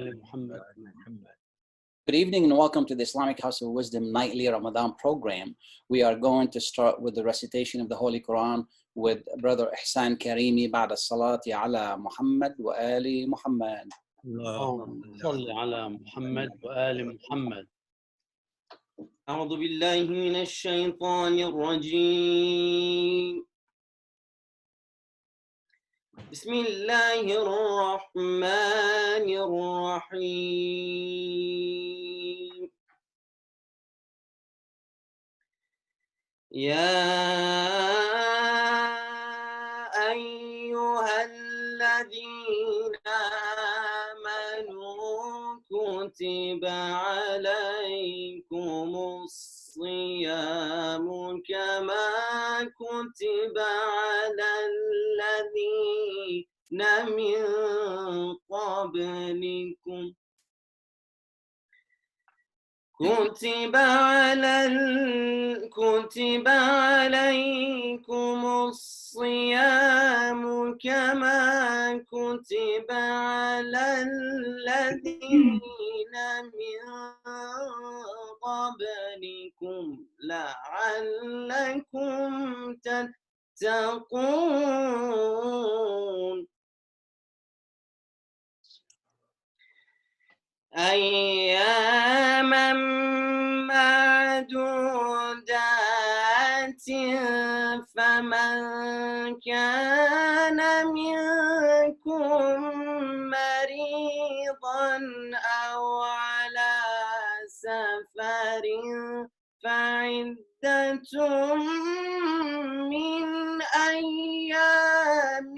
Muhammad. Good evening and welcome to the Islamic House of Wisdom nightly Ramadan program. We are going to start with the recitation of the Holy Quran with Brother Ihsan Karimi بعد الصلاة على محمد وآل محمد. اللهم صل على محمد وآل محمد. أعوذ بالله من الشيطان الرجيم. بسم الله الرحمن الرحيم. يا أيها الذين آمنوا كتب عليكم الصيام كما كتب على الذين من قبلكم كتب عليكم الصيام كما كتب على الذين من قبلكم لعلكم تتقون. أياما معدودات فمن كان منكم مريضا أو على سفر فعدة من أيام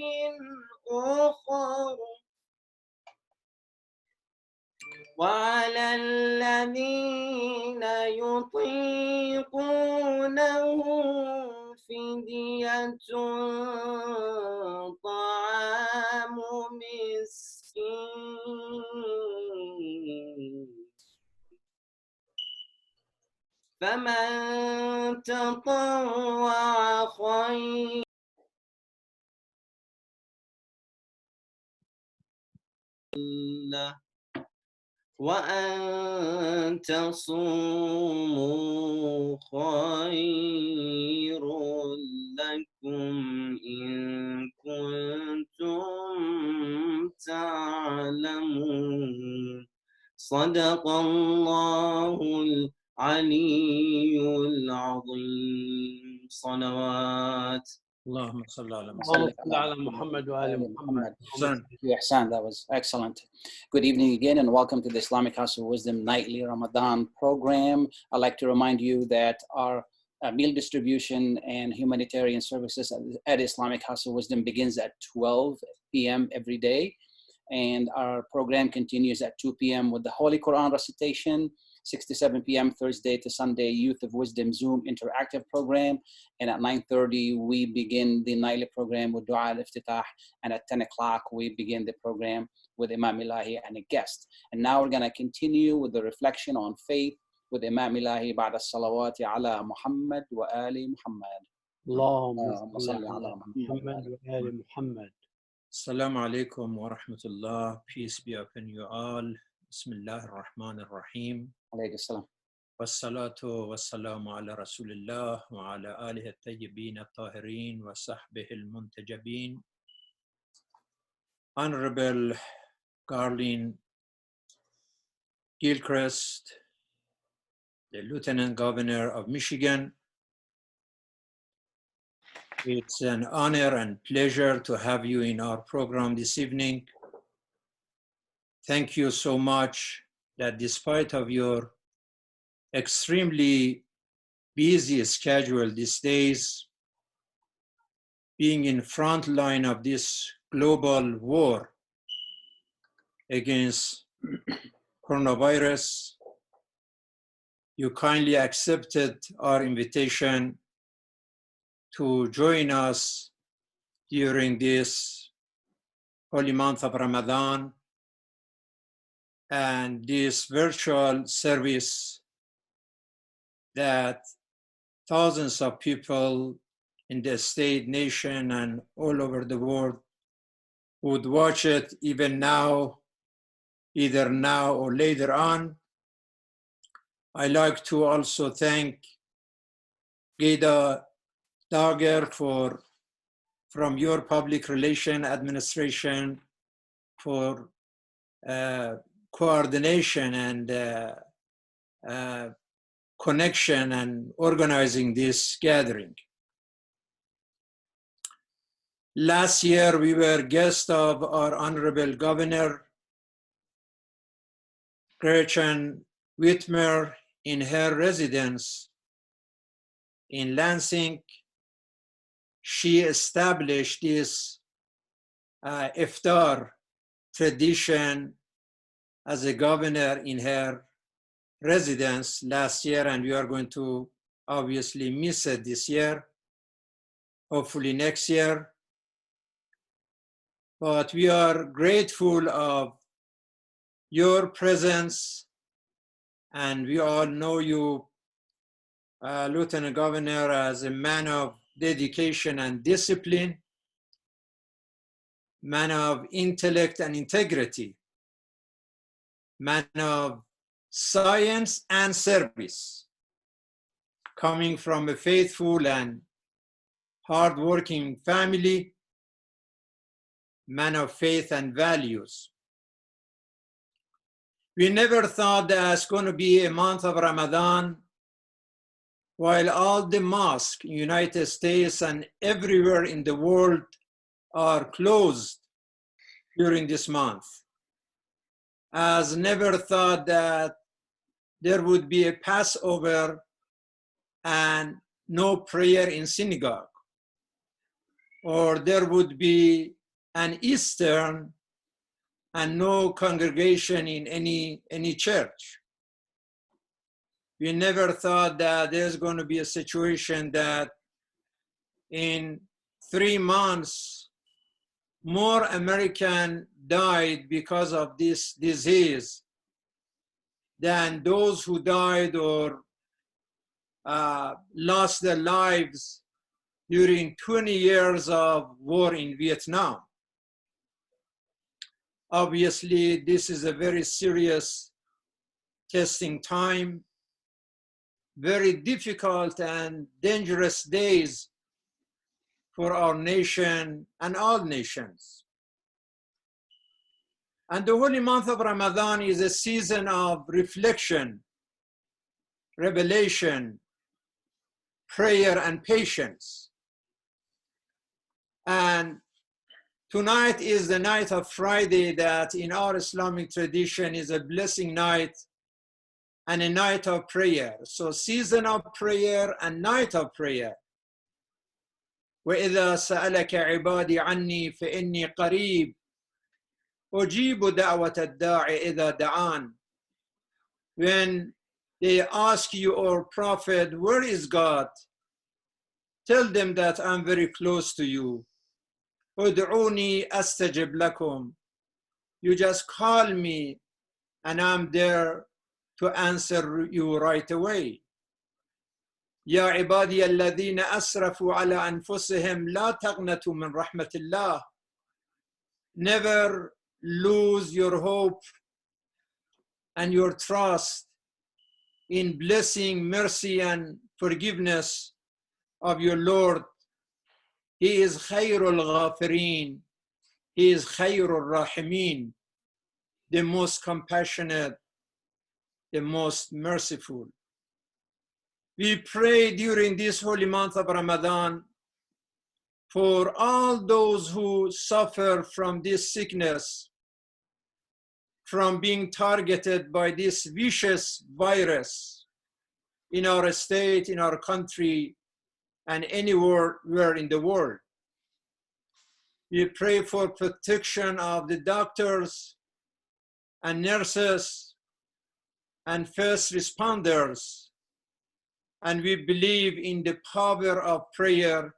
أخر وعلى الذين يطيقونه فدية طعام مسكين فمن تطوع خيرا وأن تصوموا خير لكم إن كنتم تعلمون. صدق الله العلي العظيم. صلوات. اللهم صل على محمد. اللهم صل على محمد وآل محمد. Thank you, Ihsan. That was excellent. Good evening again and welcome to the Islamic House of Wisdom nightly Ramadan program. I'd like to remind you that our meal distribution and humanitarian services at Islamic House of Wisdom begins at 12 p.m. every day. And our program continues at 2 p.m. with the Holy Quran recitation, 6 to 7 p.m. Thursday to Sunday Youth of Wisdom Zoom interactive program. And at 9:30, we begin the nightly program with Dua al-Iftitah. And at 10 o'clock, we begin the program with Imam Ilahi and a guest. And now we're going to continue with the reflection on faith with Imam Ilahi بعد الصلوات على محمد وآل محمد. اللهم صل على محمد وآل محمد. Assalamu alaikum wa rahmatullah. Peace be upon you all. Bismillah ar-Rahman ar-Rahim. Alayhi salam. Wassalatu wassalamu ala Rasulillah wa ala alihi at-tayyibin at-tahirin wa sahbihi al-muntajabin. Honorable Garlin Gilchrist, the Lieutenant Governor of Michigan, it's an honor and pleasure to have you in our program this evening. Thank you so much that despite of your extremely busy schedule these days, being in front line of this global war against coronavirus, you kindly accepted our invitation to join us during this holy month of Ramadan and this virtual service that thousands of people in the state, nation, and all over the world would watch it even now either now or later on. I like to also thank Geda Dager from your public relation administration for coordination and connection and organizing this gathering. Last year, we were guests of our Honorable Governor, Gretchen Whitmer, in her residence in Lansing. She established this iftar tradition as a governor in her residence last year, and we are going to obviously miss it this year, hopefully next year. But we are grateful of your presence, and we all know you, Lieutenant Governor, as a man of dedication and discipline, man of intellect and integrity, man of science and service, coming from a faithful and hardworking family, man of faith and values. We never thought that it's going to be a month of Ramadan while all the mosques in the United States and everywhere in the world are closed during this month. As never thought that there would be a Passover and no prayer in synagogue, or there would be an Easter and no congregation in any church. We never thought that there's going to be a situation that in 3 months, more Americans died because of this disease than those who died or lost their lives during 20 years of war in Vietnam. Obviously, this is a very serious testing time, very difficult and dangerous days for our nation and all nations. And the holy month of Ramadan is a season of reflection, revelation, prayer, and patience. And tonight is the night of Friday that in our Islamic tradition is a blessing night and a night of prayer. So season of prayer and night of prayer. وَإِذَا سَأَلَكَ عِبَادِي عَنِّي فَإِنِّي قَرِيبٌ أُجِيبُ دَعْوَةَ الدَّاعِ إِذَا دَعَانِ. When they ask you, O Prophet, where is God? Tell them that I'm very close to you. أُدْعُونِي أَسْتَجِبْ لَكُمْ. You just call me and I'm there to answer you right away. يا عبادي الذين أسرفوا على أنفسهم لا تقنطوا من رحمة الله. Never lose your hope and your trust in blessing, mercy, and forgiveness of your Lord. He is خير الغافرين. He is خير الراحمين, the most compassionate, the most merciful. We pray during this holy month of Ramadan for all those who suffer from this sickness, from being targeted by this vicious virus in our state, in our country, and anywhere in the world. We pray for protection of the doctors and nurses and first responders. And we believe in the power of prayer,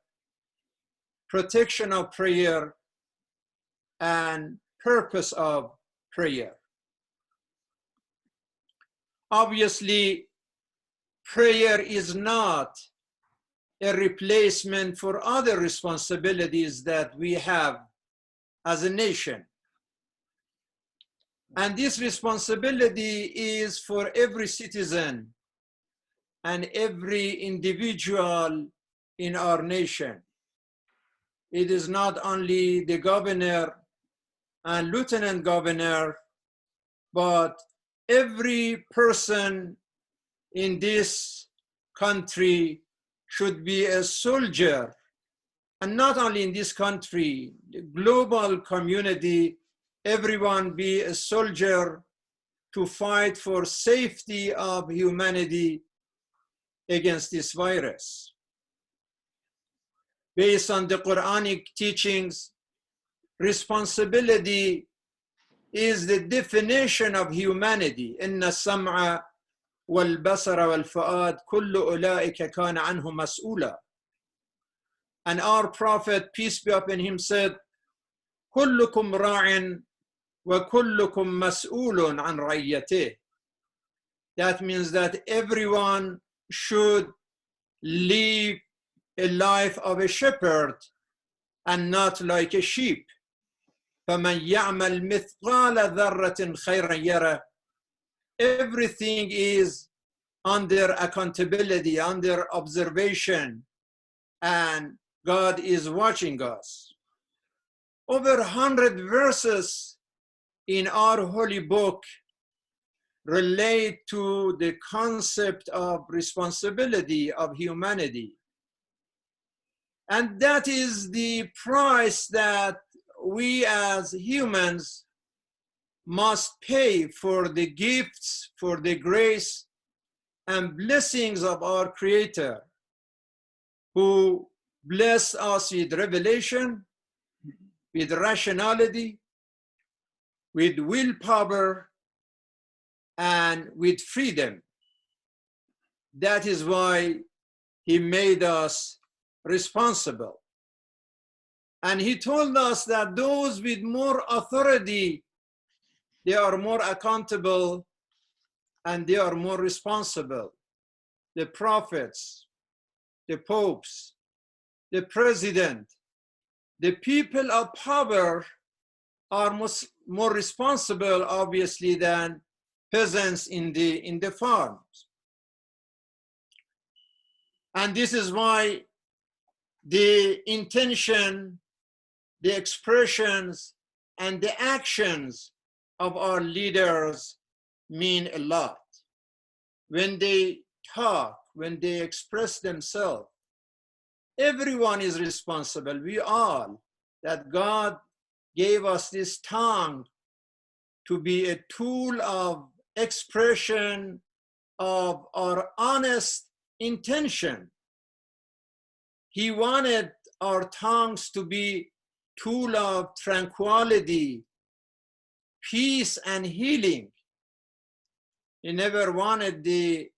protection of prayer, and purpose of prayer. Obviously, prayer is not a replacement for other responsibilities that we have as a nation. And this responsibility is for every citizen and every individual in our nation. It is not only the governor and lieutenant governor, but every person in this country should be a soldier. And not only in this country, the global community, everyone be a soldier to fight for safety of humanity against this virus. Based on the Quranic teachings, responsibility is the definition of humanity. Inna sam'a wal basara wal fu'ad kullu ulaika kana anhu mas'ula. And our Prophet, peace be upon him, said, kullukum ra'in wa kullukum mas'ulun an rayyatih. That means that everyone should live a life of a shepherd and not like a sheep. فَمَنْ يَعْمَلْ مِثْقَالَ ذَرَّةٍ خَيْرًا يَرَهُ. Everything is under accountability, under observation, and God is watching us. Over 100 verses in our holy book relate to the concept of responsibility of humanity. And that is the price that we as humans must pay for the gifts, for the grace and blessings of our Creator, who bless us with revelation, with rationality, with willpower, and with freedom. That is why He made us responsible. And He told us that those with more authority, they are more accountable and they are more responsible. The prophets, the popes, the president, the people of power are more responsible, obviously, than peasants in the farms. And this is why the intention, the expressions, and the actions of our leaders mean a lot. When they talk, when they express themselves, everyone is responsible. We all, that God gave us this tongue to be a tool of expression of our honest intention. He wanted our tongues to be tool of tranquility, peace, and healing. He never wanted the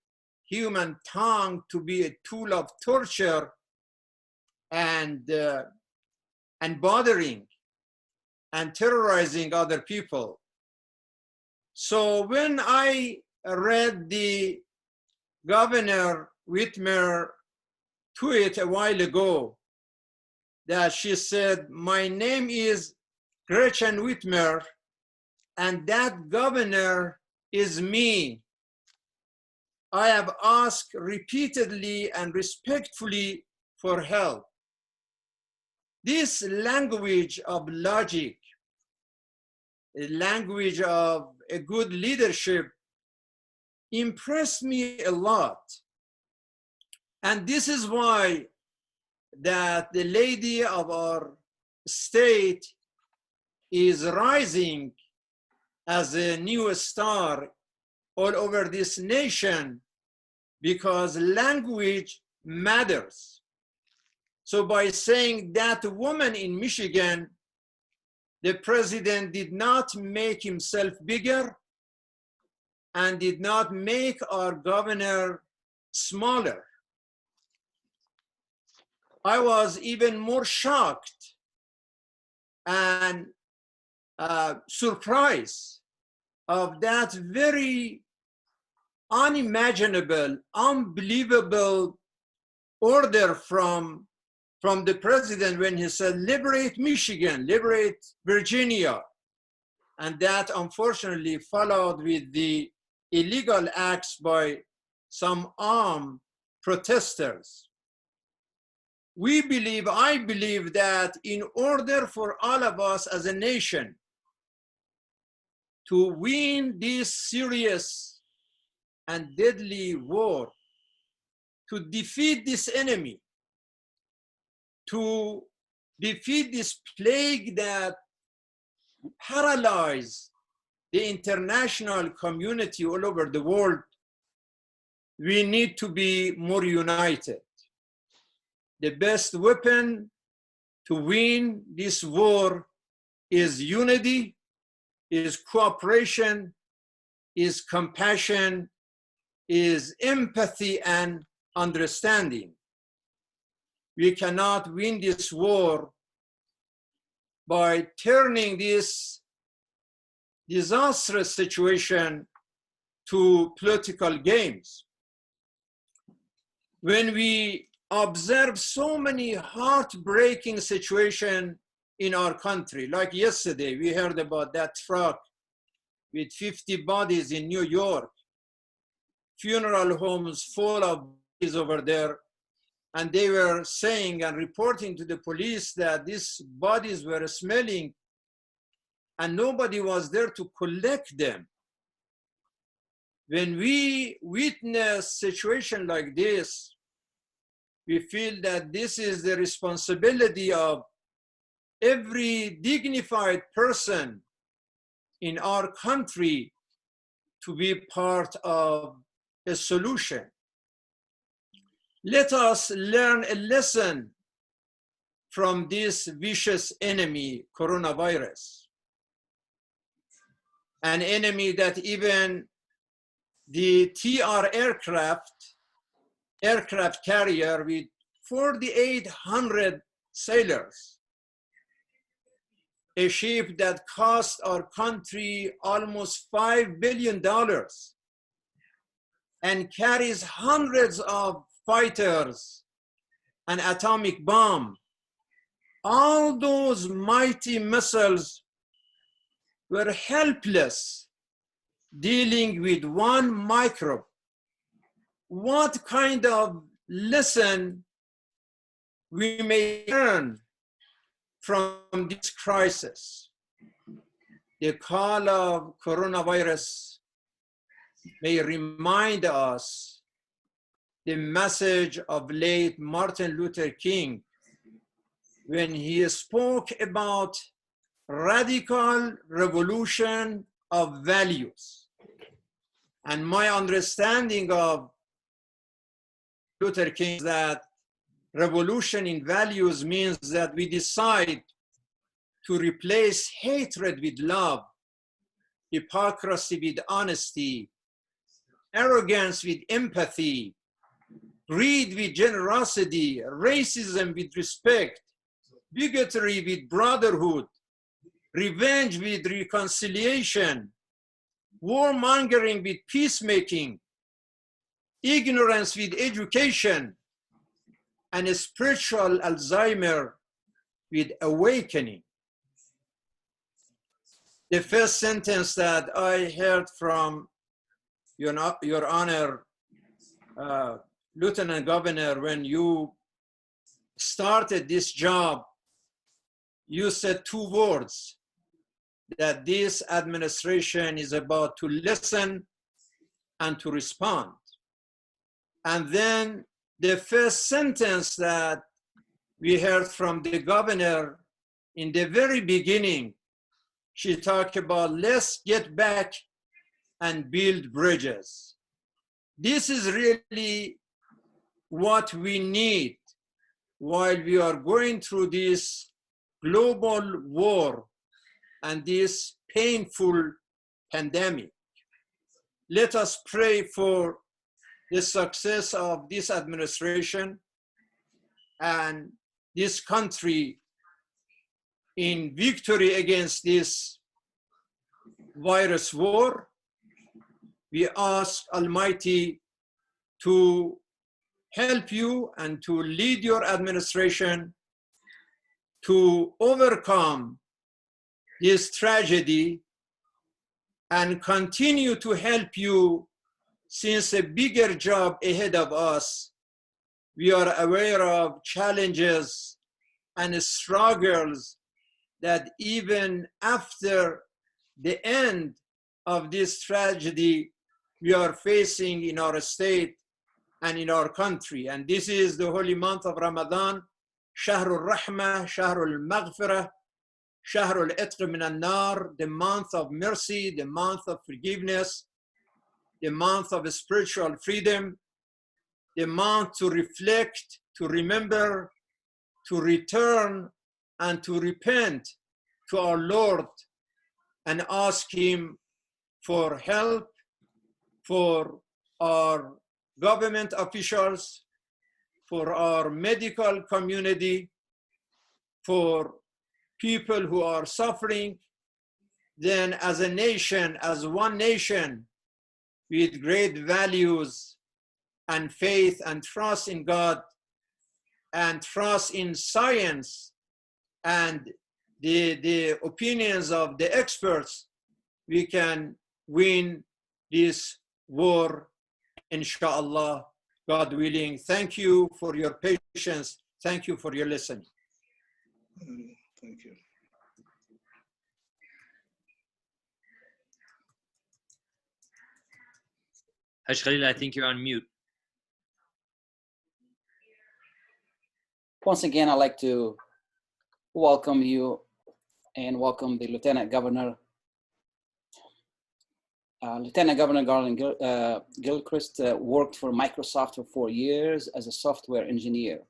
human tongue to be a tool of torture and bothering and terrorizing other people. So when I read the Governor Whitmer tweet a while ago, that she said, my name is Gretchen Whitmer, and that governor is me. I have asked repeatedly and respectfully for help. This language of logic, a language of a good leadership, impressed me a lot. And this is why that the lady of our state is rising as a new star all over this nation, because language matters. So by saying that woman in Michigan, the president did not make himself bigger and did not make our governor smaller. I was even more shocked and surprised of that very unimaginable, unbelievable order from the president when he said, liberate Michigan, liberate Virginia. and that unfortunately followed with the illegal acts by some armed protesters. I believe that in order for all of us as a nation to win this serious and deadly war, to defeat this enemy, to defeat this plague that paralyzed the international community all over the world, we need to be more united. The best weapon to win this war is unity, is cooperation, is compassion, is empathy and understanding. We cannot win this war by turning this disastrous situation to political games. When we observe so many heartbreaking situations in our country, like yesterday, we heard about that truck with 50 bodies in New York, funeral homes full of bodies over there, and they were saying and reporting to the police that these bodies were smelling and nobody was there to collect them. When we witness situations like this, we feel that this is the responsibility of every dignified person in our country to be part of a solution. Let us learn a lesson from this vicious enemy, coronavirus. An enemy that even the TR aircraft carrier with 4,800 sailors, a ship that cost our country almost $5 billion and carries hundreds of fighters and atomic bomb. All those mighty missiles were helpless dealing with one microbe. What kind of lesson we may learn from this crisis? The call of coronavirus may remind us the message of late Martin Luther King when he spoke about radical revolution of values. And my understanding of Luther King is that revolution in values means that we decide to replace hatred with love, hypocrisy with honesty, arrogance with empathy, greed with generosity, racism with respect, bigotry with brotherhood, revenge with reconciliation, warmongering with peacemaking, ignorance with education, and a spiritual Alzheimer with awakening. The first sentence that I heard from Your Honor, Lieutenant Governor, when you started this job, you said two words, that this administration is about to listen and to respond. And then the first sentence that we heard from the governor in the very beginning, she talked about let's get back and build bridges. This is really what we need while we are going through this global war and this painful pandemic. Let us pray for the success of this administration and this country in victory against this virus war. We ask Almighty to help you and to lead your administration to overcome this tragedy and continue to help you, since a bigger job ahead of us. We are aware of challenges and struggles that even after the end of this tragedy we are facing in our state and in our country. And this is the holy month of Ramadan, Shahrul Rahmah, Shahrul Maghfirah, Shahrul Itq min al-Nar, the month of mercy, the month of forgiveness, the month of spiritual freedom, the month to reflect, to remember, to return, and to repent to our Lord and ask Him for help, for our government officials, for our medical community, for people who are suffering. Then as a nation, as one nation with great values and faith and trust in God and trust in science and the opinions of the experts, we can win this war, inshallah, God willing. Thank you for your patience. Thank you for your listening. Thank you. Haj Khalil, I think you're on mute. Once again, I'd like to welcome you and welcome the Lieutenant Governor. Lieutenant Governor Garlin Gilchrist worked for Microsoft for 4 years as a software engineer,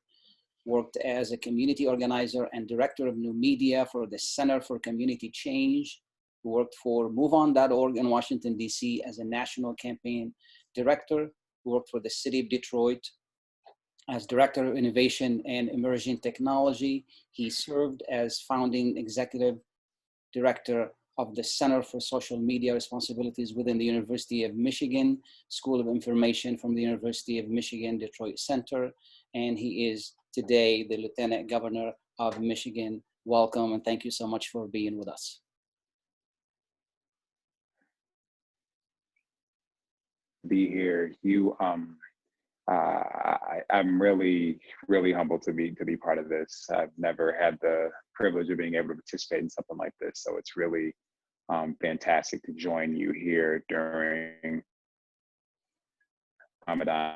worked as a community organizer and director of new media for the Center for Community Change, worked for MoveOn.org in Washington, D.C. as a national campaign director, worked for the city of Detroit as Director of Innovation and Emerging Technology. He served as founding executive director of the Center for Social Media Responsibilities within the University of Michigan School of Information from the University of Michigan Detroit Center. And he is today the Lieutenant Governor of Michigan. Welcome, and thank you so much for being with us. Be here. I'm really humbled to be part of this. I've never had the privilege of being able to participate in something like this, so it's really fantastic to join you here during Ramadan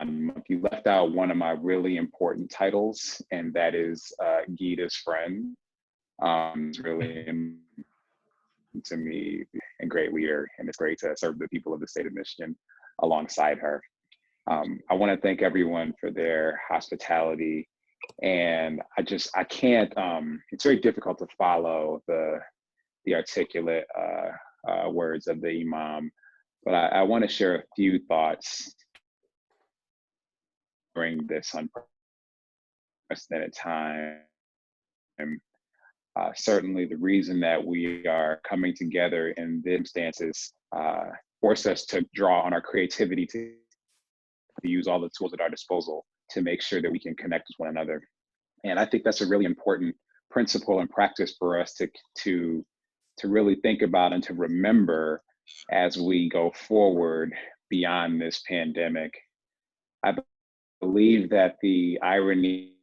month. You left out one of my really important titles, and that is Gita's friend. It's really to me a great leader, and it's great to serve the people of the state of Michigan alongside her. I want to thank everyone for their hospitality, and I can't, it's very difficult to follow the articulate words of the Imam, but I want to share a few thoughts during this unprecedented time. Certainly the reason that we are coming together in these circumstances force us to draw on our creativity to use all the tools at our disposal to make sure that we can connect with one another. And I think that's a really important principle and practice for us to really think about and to remember as we go forward beyond this pandemic. I believe that the irony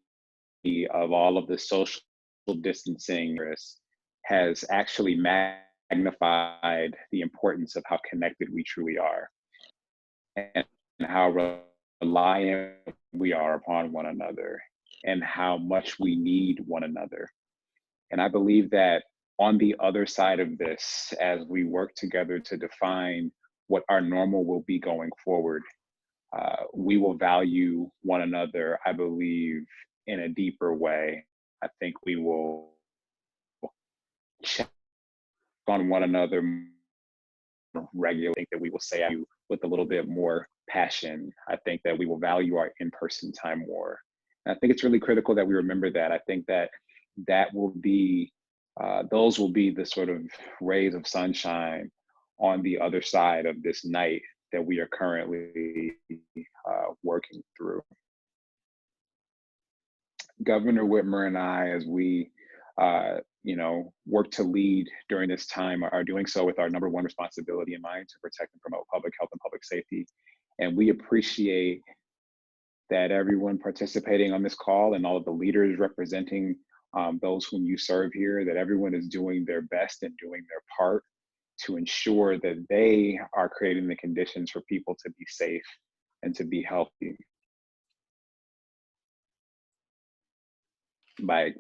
of all of the social distancing has actually magnified the importance of how connected we truly are and how reliant we are upon one another and how much we need one another. And I believe that on the other side of this, as we work together to define what our normal will be going forward, we will value one another, I believe, in a deeper way. I think we will check on one another regularly. I think that we will say with a little bit more passion. I think that we will value our in-person time more. And I think it's really critical that we remember that. I think that will be, those will be the sort of rays of sunshine on the other side of this night that we are currently working through. Governor Whitmer and I, as we work to lead during this time are doing so with our number one responsibility in mind, to protect and promote public health and public safety. And we appreciate that everyone participating on this call and all of the leaders representing those whom you serve here, that everyone is doing their best and doing their part to ensure that they are creating the conditions for people to be safe and to be healthy by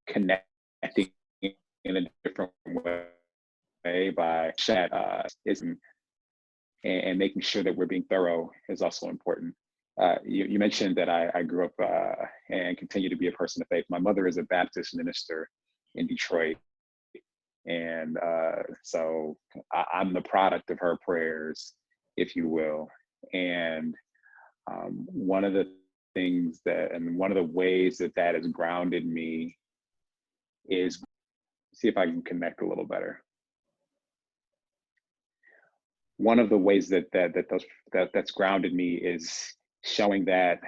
connecting in a different way, by chat and making sure that we're being thorough is also important. You mentioned that I grew up and continue to be a person of faith. My mother is a Baptist minister in Detroit. And so I'm the product of her prayers, if you will. And one of the things and one of the ways that has grounded me is, see if I can connect a little better. One of the ways that's grounded me is showing that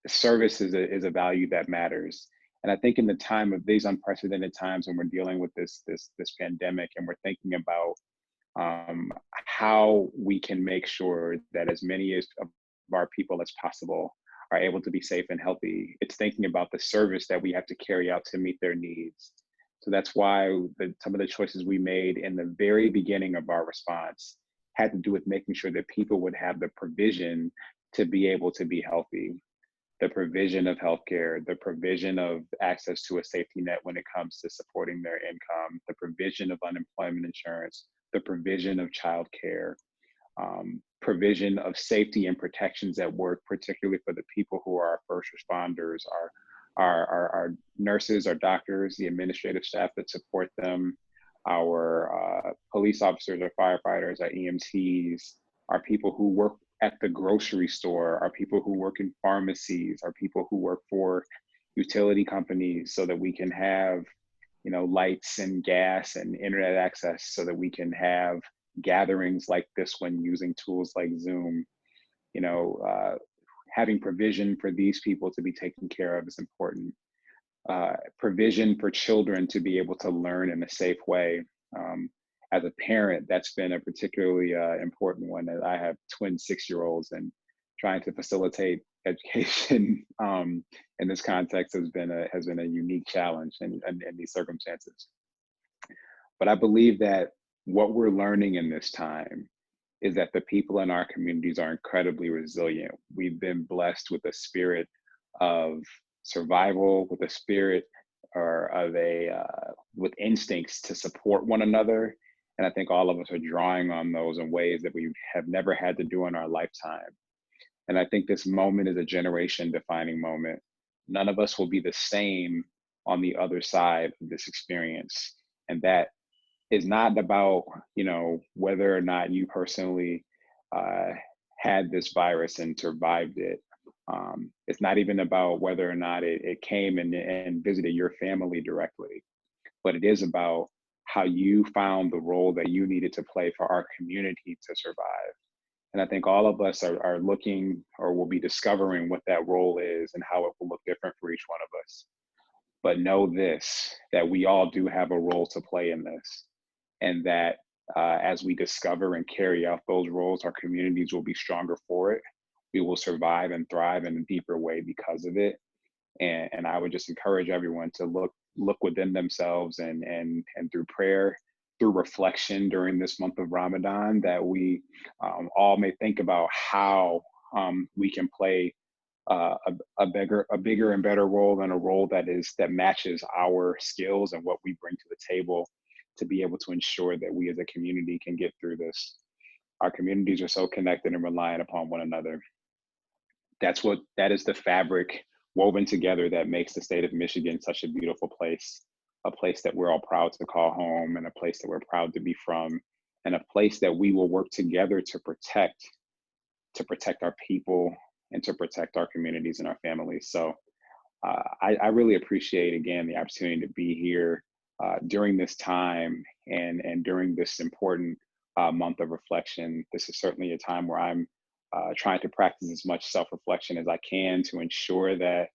service is a value that matters. And I think in the time of these unprecedented times when we're dealing with this pandemic, and we're thinking about how we can make sure that as many of our people as possible are able to be safe and healthy, it's thinking about the service that we have to carry out to meet their needs. So that's why some of the choices we made in the very beginning of our response had to do with making sure that people would have the provision to be able to be healthy, the provision of healthcare, the provision of access to a safety net when it comes to supporting their income, the provision of unemployment insurance, the provision of childcare, provision of safety and protections at work, particularly for the people who are our first responders, our nurses, our doctors, the administrative staff that support them, our police officers, our firefighters, our EMTs, our people who work at the grocery store, our people who work in pharmacies, our people who work for utility companies, so that we can have, lights and gas and internet access, so that we can have gatherings like this one using tools like Zoom. Having provision for these people to be taken care of is important. Provision for children to be able to learn in a safe way. As a parent, that's been a particularly important one. As I have twin 6-year-olds, and trying to facilitate education in this context has been a unique challenge in these circumstances. But I believe that what we're learning in this time is that the people in our communities are incredibly resilient. We've been blessed with a spirit of survival, with a spirit with instincts to support one another. And I think all of us are drawing on those in ways that we have never had to do in our lifetime. And I think this moment is a generation defining moment. None of us will be the same on the other side of this experience. And that is not about, whether or not you personally had this virus and survived it. It's not even about whether or not it came and visited your family directly, but it is about how you found the role that you needed to play for our community to survive. And I think all of us are looking, or will be discovering, what that role is and how it will look different for each one of us. But know this, that we all do have a role to play in this. And that as we discover and carry out those roles, our communities will be stronger for it. We will survive and thrive in a deeper way because of it. And I would just encourage everyone to look within themselves, and through prayer, through reflection during this month of Ramadan, that we all may think about how we can play a bigger and better role, and a role that matches our skills and what we bring to the table, to be able to ensure that we as a community can get through this. Our communities are so connected and reliant upon one another. That is the fabric woven together that makes the state of Michigan such a beautiful place, a place that we're all proud to call home, and a place that we're proud to be from, and a place that we will work together to protect our people and to protect our communities and our families. So I really appreciate, again, the opportunity to be here during this time and during this important month of reflection. This is certainly a time where I'm trying to practice as much self-reflection as I can to ensure that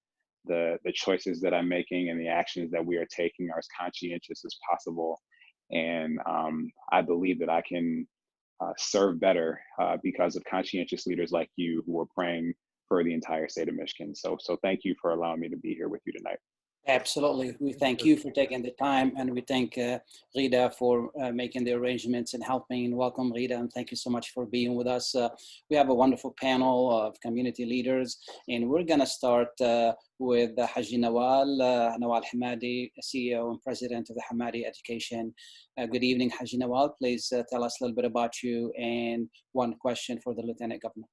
the choices that I'm making and the actions that we are taking are as conscientious as possible. And I believe that I can serve better because of conscientious leaders like you who are praying for the entire state of Michigan. So thank you for allowing me to be here with you tonight. Absolutely. We thank you for taking the time, and we thank Rita for making the arrangements and helping. Welcome, Rita, and thank you so much for being with us. We have a wonderful panel of community leaders, and we're going to start with Haji Nawal Hamadi, CEO and President of the Hamadi Education. Good evening, Haji Nawal. Please tell us a little bit about you and one question for the Lieutenant Governor.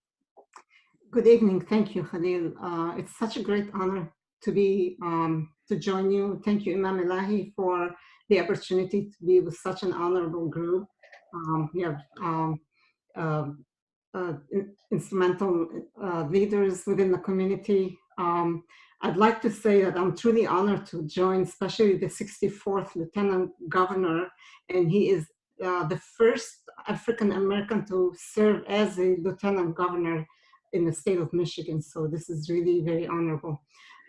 Good evening. Thank you, Khalil. It's such a great honor to be to join you. Thank you, Imam Elahi, for the opportunity to be with such an honorable group. We have instrumental leaders within the community. I'd like to say that I'm truly honored to join, especially the 64th Lieutenant Governor, and he is the first African American to serve as a Lieutenant Governor in the state of Michigan. So this is really very honorable.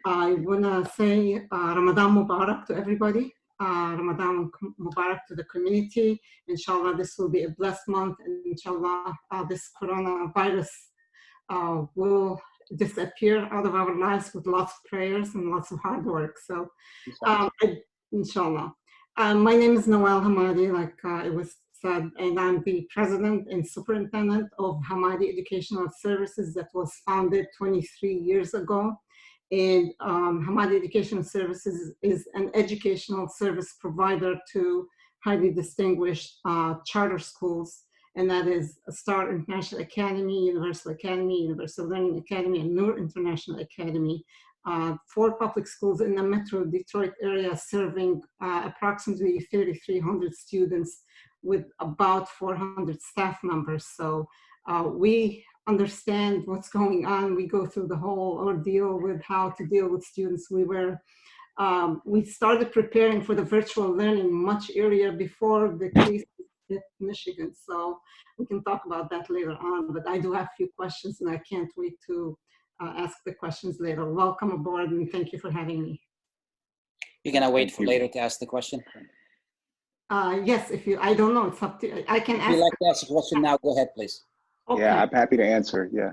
I want to say Ramadan Mubarak to everybody. Ramadan Mubarak to the community. Inshallah, this will be a blessed month, and inshallah, this coronavirus will disappear out of our lives with lots of prayers and lots of hard work. So, inshallah. My name is Nawal Hamadi, like it was said, and I'm the president and superintendent of Hamadi Educational Services that was founded 23 years ago. And Hamadi Educational Services is an educational service provider to highly distinguished charter schools, and that is Star International Academy, Universal Academy, Universal Learning Academy, and Noor International Academy. 4 public schools in the Metro Detroit area serving approximately 3,300 students with about 400 staff members. So we understand what's going on. We go through the whole ordeal with how to deal with students. We started preparing for the virtual learning much earlier before the case hit Michigan. So we can talk about that later on, but I do have a few questions and I can't wait to ask the questions later. Welcome aboard and thank you for having me. You're gonna wait for later to ask the question? Yes, I don't know, it's up to you. I can ask. If you'd like to ask a question now, go ahead, please. Okay. Yeah, I'm happy to answer, yeah.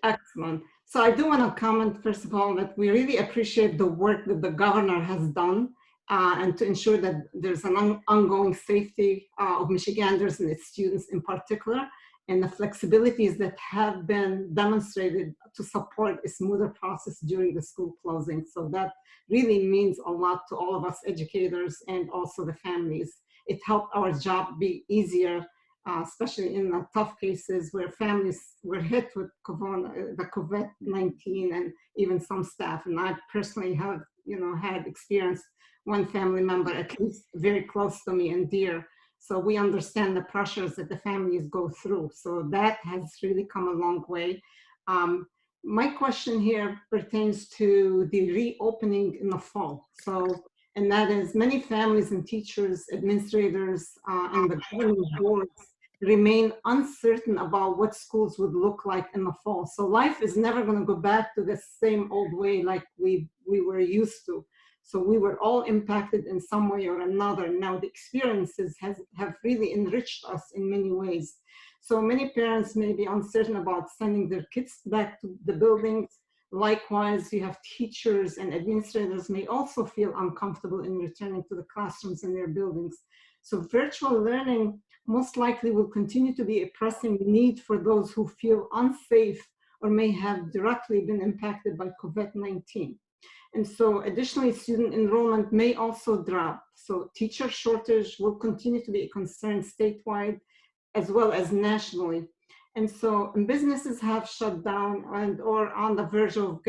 Excellent. So I do want to comment, first of all, that we really appreciate the work that the governor has done and to ensure that there's an ongoing safety of Michiganders and its students in particular, and the flexibilities that have been demonstrated to support a smoother process during the school closing. So that really means a lot to all of us educators and also the families. It helped our job be easier, especially in the tough cases where families were hit with the COVID-19 and even some staff. And I personally have, had experienced one family member, at least very close to me and dear. So we understand the pressures that the families go through. So that has really come a long way. My question here pertains to the reopening in the fall. And that is many families and teachers, administrators, and the governing boards remain uncertain about what schools would look like in the fall. So life is never going to go back to the same old way like we were used to. So we were all impacted in some way or another. Now the experiences have really enriched us in many ways. So many parents may be uncertain about sending their kids back to the buildings. Likewise, you have teachers and administrators may also feel uncomfortable in returning to the classrooms in their buildings. So virtual learning most likely will continue to be a pressing need for those who feel unsafe or may have directly been impacted by COVID-19. And so additionally, student enrollment may also drop. So teacher shortage will continue to be a concern statewide as well as nationally. And so businesses have shut down and or on the verge of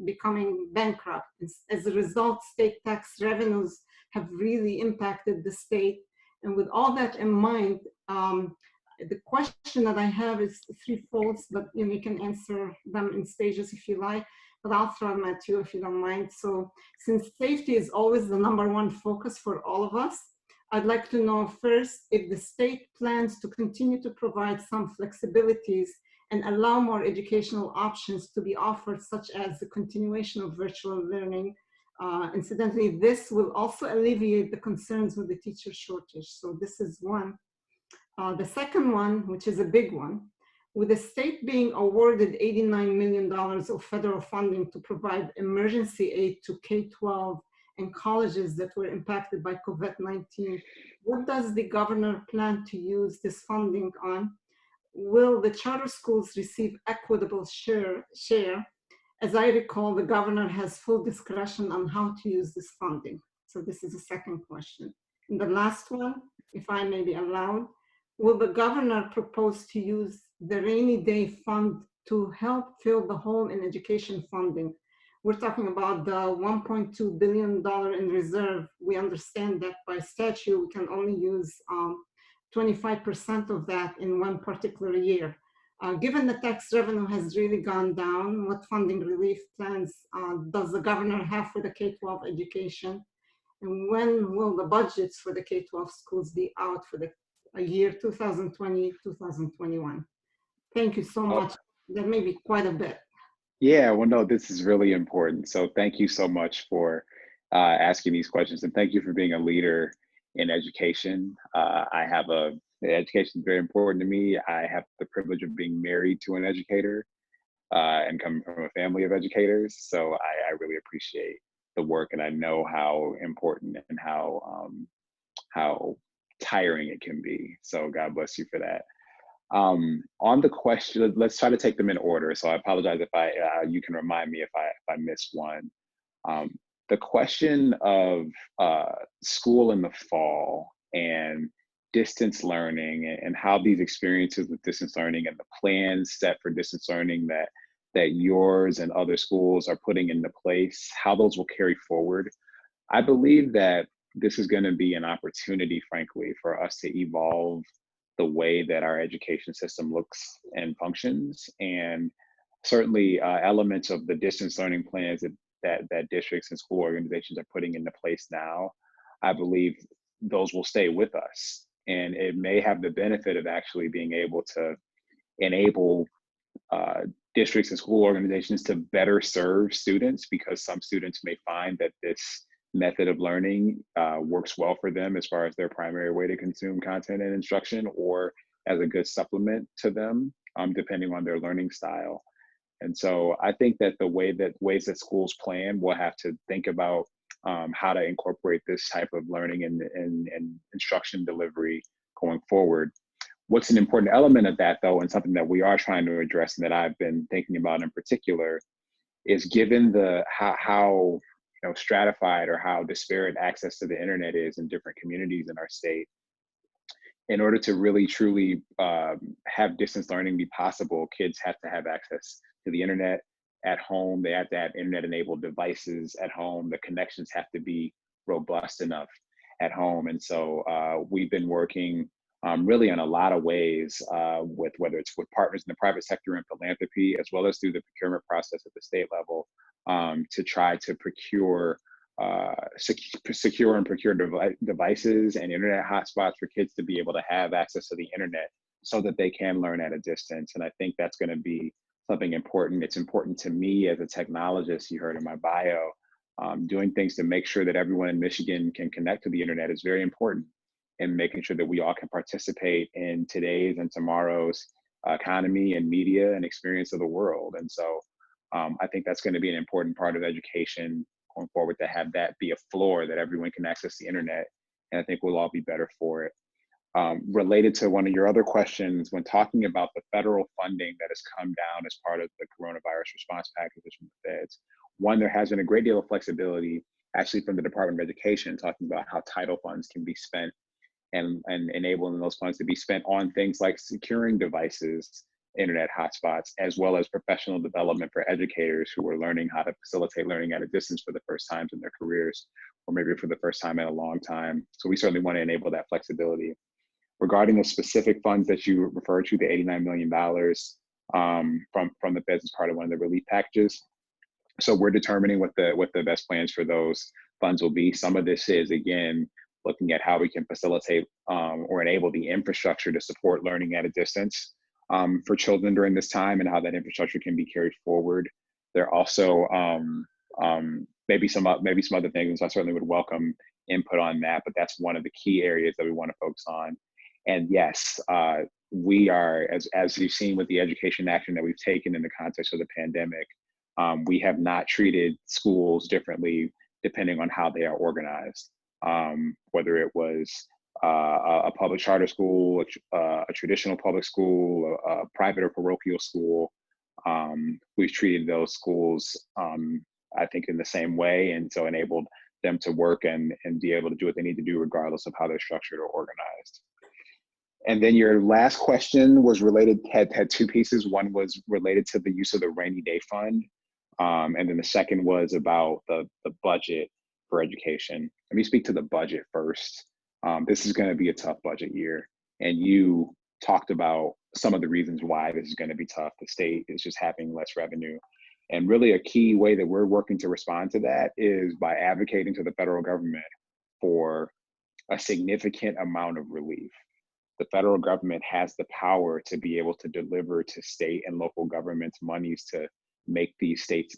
becoming bankrupt. As a result, state tax revenues have really impacted the state. And with all that in mind, the question that I have is threefold, but you can answer them in stages if you like, but I'll throw them at you if you don't mind. So since safety is always the #1 focus for all of us, I'd like to know first if the state plans to continue to provide some flexibilities and allow more educational options to be offered, such as the continuation of virtual learning. Incidentally, this will also alleviate the concerns with the teacher shortage. So this is one. The second one, which is a big one, with the state being awarded $89 million of federal funding to provide emergency aid to K-12 and colleges that were impacted by COVID-19, what does the governor plan to use this funding on? Will the charter schools receive equitable share? As I recall, the governor has full discretion on how to use this funding. So this is the second question. And the last one, if I may be allowed, will the governor propose to use the rainy day fund to help fill the hole in education funding? We're talking about the $1.2 billion in reserve. We understand that by statute, we can only use 25% of that in one particular year. Given the tax revenue has really gone down, what funding relief plans does the governor have for the K-12 education? And when will the budgets for the K-12 schools be out for the year 2020, 2021? Thank you so much. That may be quite a bit. Yeah, well, no, this is really important. So thank you so much for asking these questions, and thank you for being a leader in education. Education is very important to me. I have the privilege of being married to an educator and coming from a family of educators. So I really appreciate the work, and I know how important and how tiring it can be. So God bless you for that. On the question, let's try to take them in order. So I apologize if you can remind me if I miss one. The question of school in the fall and distance learning and how these experiences with distance learning and the plans set for distance learning that yours and other schools are putting into place, how those will carry forward. I believe that this is going to be an opportunity, frankly, for us to evolve the way that our education system looks and functions. And certainly elements of the distance learning plans that districts and school organizations are putting into place now, I believe those will stay with us. And it may have the benefit of actually being able to enable districts and school organizations to better serve students, because some students may find that this method of learning works well for them as far as their primary way to consume content and instruction, or as a good supplement to them, depending on their learning style. And so I think that ways that schools plan will have to think about how to incorporate this type of learning and instruction delivery going forward. What's an important element of that, though, and something that we are trying to address and that I've been thinking about in particular, is given how stratified or how disparate access to the internet is in different communities in our state. In order to really truly have distance learning be possible, kids have to have access to the internet at home. They have to have internet-enabled devices at home. The connections have to be robust enough at home. And so we've been working really in a lot of ways with whether it's with partners in the private sector and philanthropy, as well as through the procurement process at the state level, to try to secure and procure devices and internet hotspots for kids to be able to have access to the internet so that they can learn at a distance. And I think that's going to be something important. It's important to me as a technologist, you heard in my bio, doing things to make sure that everyone in Michigan can connect to the internet is very important, and making sure that we all can participate in today's and tomorrow's economy and media and experience of the world. And so I think that's going to be an important part of education going forward, to have that be a floor that everyone can access the internet. And I think we'll all be better for it. Related to one of your other questions, when talking about the federal funding that has come down as part of the coronavirus response packages from the feds, one, there has been a great deal of flexibility actually from the Department of Education, talking about how title funds can be spent and enabling those funds to be spent on things like securing devices, internet hotspots, as well as professional development for educators who are learning how to facilitate learning at a distance for the first times in their careers, or maybe for the first time in a long time. So we certainly want to enable that flexibility. Regarding the specific funds that you referred to, the $89 million from the feds as part of one of the relief packages. So we're determining what the best plans for those funds will be. Some of this is, again, looking at how we can facilitate or enable the infrastructure to support learning at a distance. for children during this time and how that infrastructure can be carried forward. There are also maybe some other things. So I certainly would welcome input on that, but that's one of the key areas that we want to focus on. And yes, we are, as you've seen with the education action that we've taken in the context of the pandemic, we have not treated schools differently depending on how they are organized. Whether it was a public charter school, a traditional public school, a private or parochial school, we've treated those schools, I think, in the same way, and so enabled them to work and be able to do what they need to do regardless of how they're structured or organized. And then your last question was related, had two pieces. One was related to the use of the rainy day fund. And then the second was about the budget for education. Let me speak to the budget first. This is going to be a tough budget year. And you talked about some of the reasons why this is going to be tough. The state is just having less revenue. And really a key way that we're working to respond to that is by advocating to the federal government for a significant amount of relief. The federal government has the power to be able to deliver to state and local governments monies to make states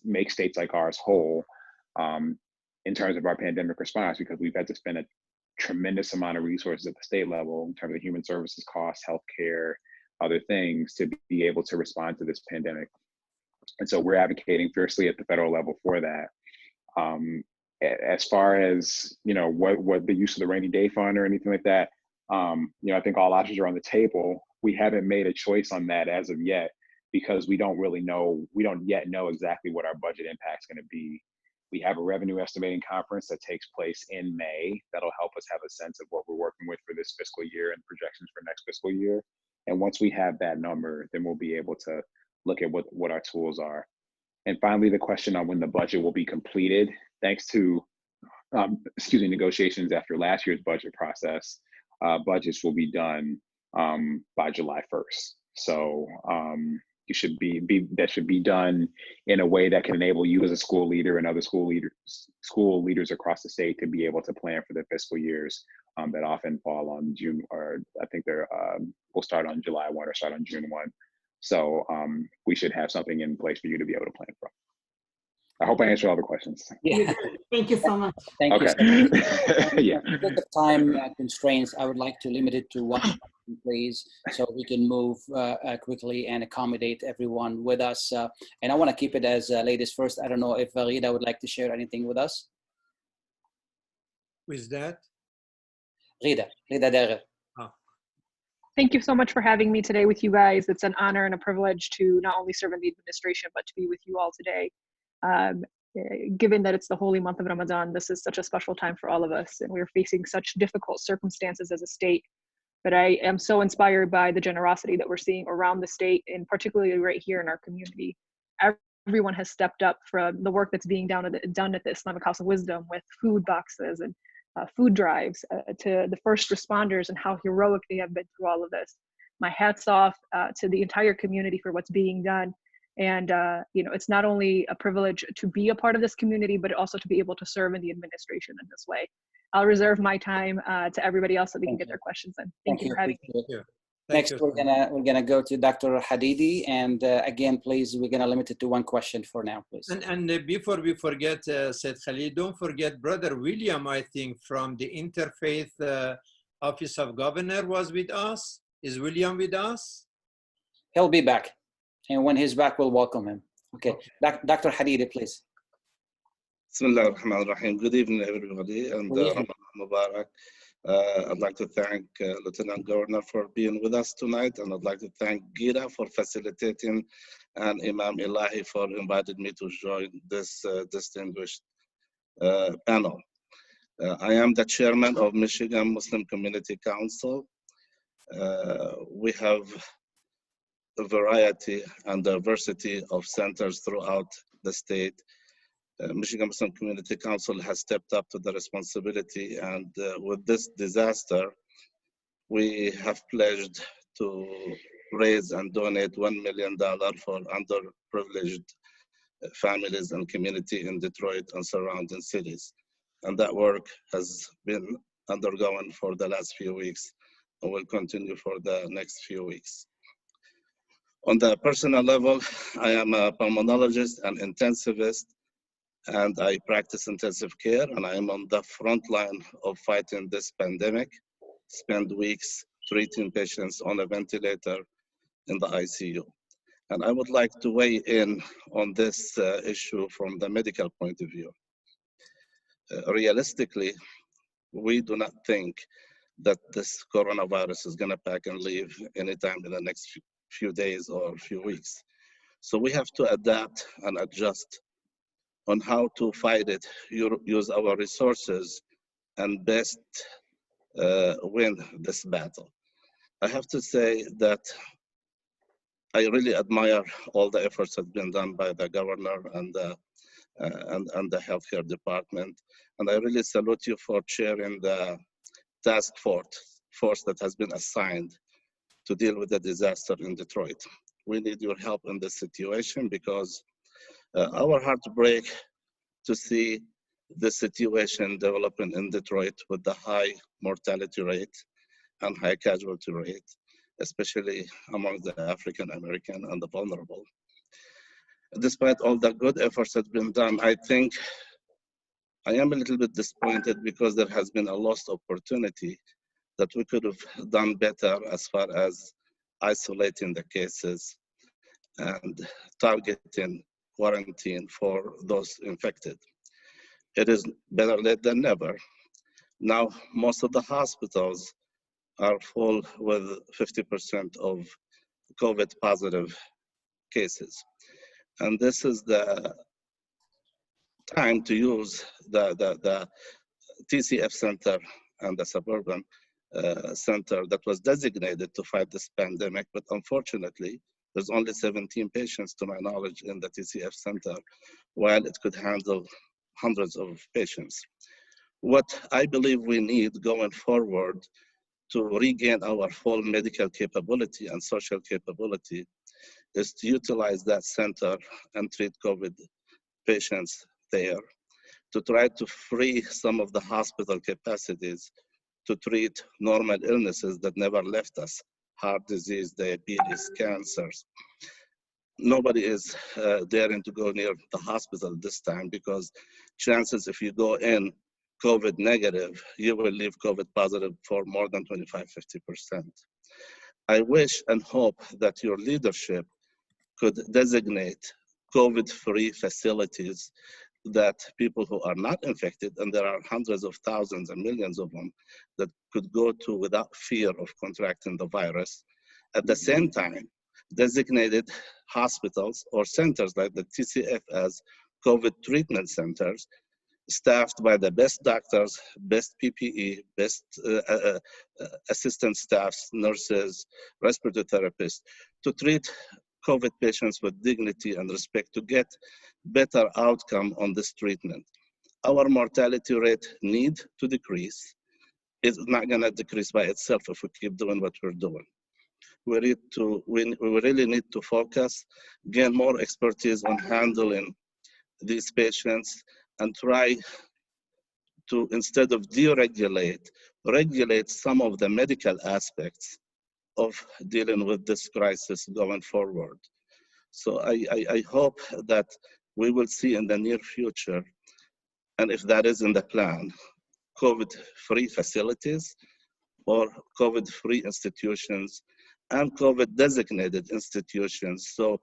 like ours whole in terms of our pandemic response, because we've had to spend a tremendous amount of resources at the state level in terms of human services costs, healthcare, other things to be able to respond to this pandemic. And so we're advocating fiercely at the federal level for that. As far as, what the use of the rainy day fund or anything like that, I think all options are on the table. We haven't made a choice on that as of yet because we don't yet know exactly what our budget impact is going to be. We have a revenue estimating conference that takes place in May that'll help us have a sense of what we're working with for this fiscal year and projections for next fiscal year. And once we have that number, then we'll be able to look at what our tools are. And finally, the question on when the budget will be completed, thanks to negotiations after last year's budget process, budgets will be done by July 1st. So that should be done in a way that can enable you as a school leader and other school leaders across the state to be able to plan for their fiscal years that often fall on June, or I think will start on July 1 or start on June 1. So we should have something in place for you to be able to plan from. I hope I answered all the questions. Yeah. Thank you so much. Thank you so much. Yeah. Because of time constraints, I would like to limit it to one question, please, so we can move quickly and accommodate everyone with us. And I want to keep it as ladies first. I don't know if Rida would like to share anything with us. Who is that? Rida Derer. Thank you so much for having me today with you guys. It's an honor and a privilege to not only serve in the administration, but to be with you all today. Given that it's the holy month of Ramadan, this is such a special time for all of us, and we're facing such difficult circumstances as a state. But I am so inspired by the generosity that we're seeing around the state, and particularly right here in our community. Everyone has stepped up from the work that's being done at the Islamic House of Wisdom with food boxes and food drives to the first responders and how heroic they have been through all of this. My hat's off to the entire community for what's being done. And, it's not only a privilege to be a part of this community, but also to be able to serve in the administration in this way. I'll reserve my time to everybody else so they can get their questions in. Thank you for having me. Next, we're gonna go to Dr. Hadidi, and again, please, we're gonna limit it to one question for now, please. And before we forget, Said Khalid, don't forget Brother William, I think, from the Interfaith Office of Governor was with us. Is William with us? He'll be back, and when he's back, we'll welcome him. Okay. Dr. Hadidi, please. Bismillah ar-Rahman ar-Rahim. Good evening, everybody, and Ramadan Mubarak. I'd like to thank Lieutenant Governor for being with us tonight, and I'd like to thank Gira for facilitating and Imam Ilahi for inviting me to join this distinguished panel. I am the chairman of Michigan Muslim Community Council. We have a variety and diversity of centers throughout the state. Michigan Muslim Community Council has stepped up to the responsibility, and with this disaster, we have pledged to raise and donate $1 million for underprivileged families and community in Detroit and surrounding cities. And that work has been undergoing for the last few weeks and will continue for the next few weeks. On the personal level, I am a pulmonologist and intensivist, and I practice intensive care, and I am on the front line of fighting this pandemic. Spend weeks treating patients on a ventilator in the ICU. And I would like to weigh in on this issue from the medical point of view. Realistically, we do not think that this coronavirus is gonna pack and leave anytime in the next few days or few weeks. So we have to adapt and adjust on how to fight it, use our resources, and best win this battle. I have to say that I really admire all the efforts that have been done by the governor and the healthcare department. And I really salute you for chairing the task force that has been assigned to deal with the disaster in Detroit. We need your help in this situation because our heart break to see the situation developing in Detroit with the high mortality rate and high casualty rate, especially among the African American and the vulnerable. Despite all the good efforts that have been done, I think I am a little bit disappointed because there has been a lost opportunity that we could have done better as far as isolating the cases and targeting quarantine for those infected. It is better late than never. Now, most of the hospitals are full with 50% of COVID positive cases. And this is the time to use the TCF center and the suburban center that was designated to fight this pandemic. But unfortunately, there's only 17 patients to my knowledge in the TCF center, while it could handle hundreds of patients. What I believe we need going forward to regain our full medical capability and social capability is to utilize that center and treat COVID patients there, to try to free some of the hospital capacities to treat normal illnesses that never left us, heart disease, diabetes, cancers. Nobody is daring to go near the hospital this time because chances if you go in COVID negative, you will leave COVID positive for more than 25–50%. I wish and hope that your leadership could designate COVID-free facilities that people who are not infected, and there are hundreds of thousands and millions of them, that could go to without fear of contracting the virus. At the same time, designated hospitals or centers like the TCF as COVID treatment centers, staffed by the best doctors, best PPE, best assistant staffs, nurses, respiratory therapists, to treat COVID patients with dignity and respect, to get better outcome on this treatment. Our mortality rate need to decrease. It's not gonna decrease by itself if we keep doing what we're doing. We really need to focus, gain more expertise on handling these patients, and try to, instead of deregulate, regulate some of the medical aspects of dealing with this crisis going forward. So I hope that we will see in the near future, and if that is in the plan, COVID-free facilities or COVID-free institutions and COVID-designated institutions, so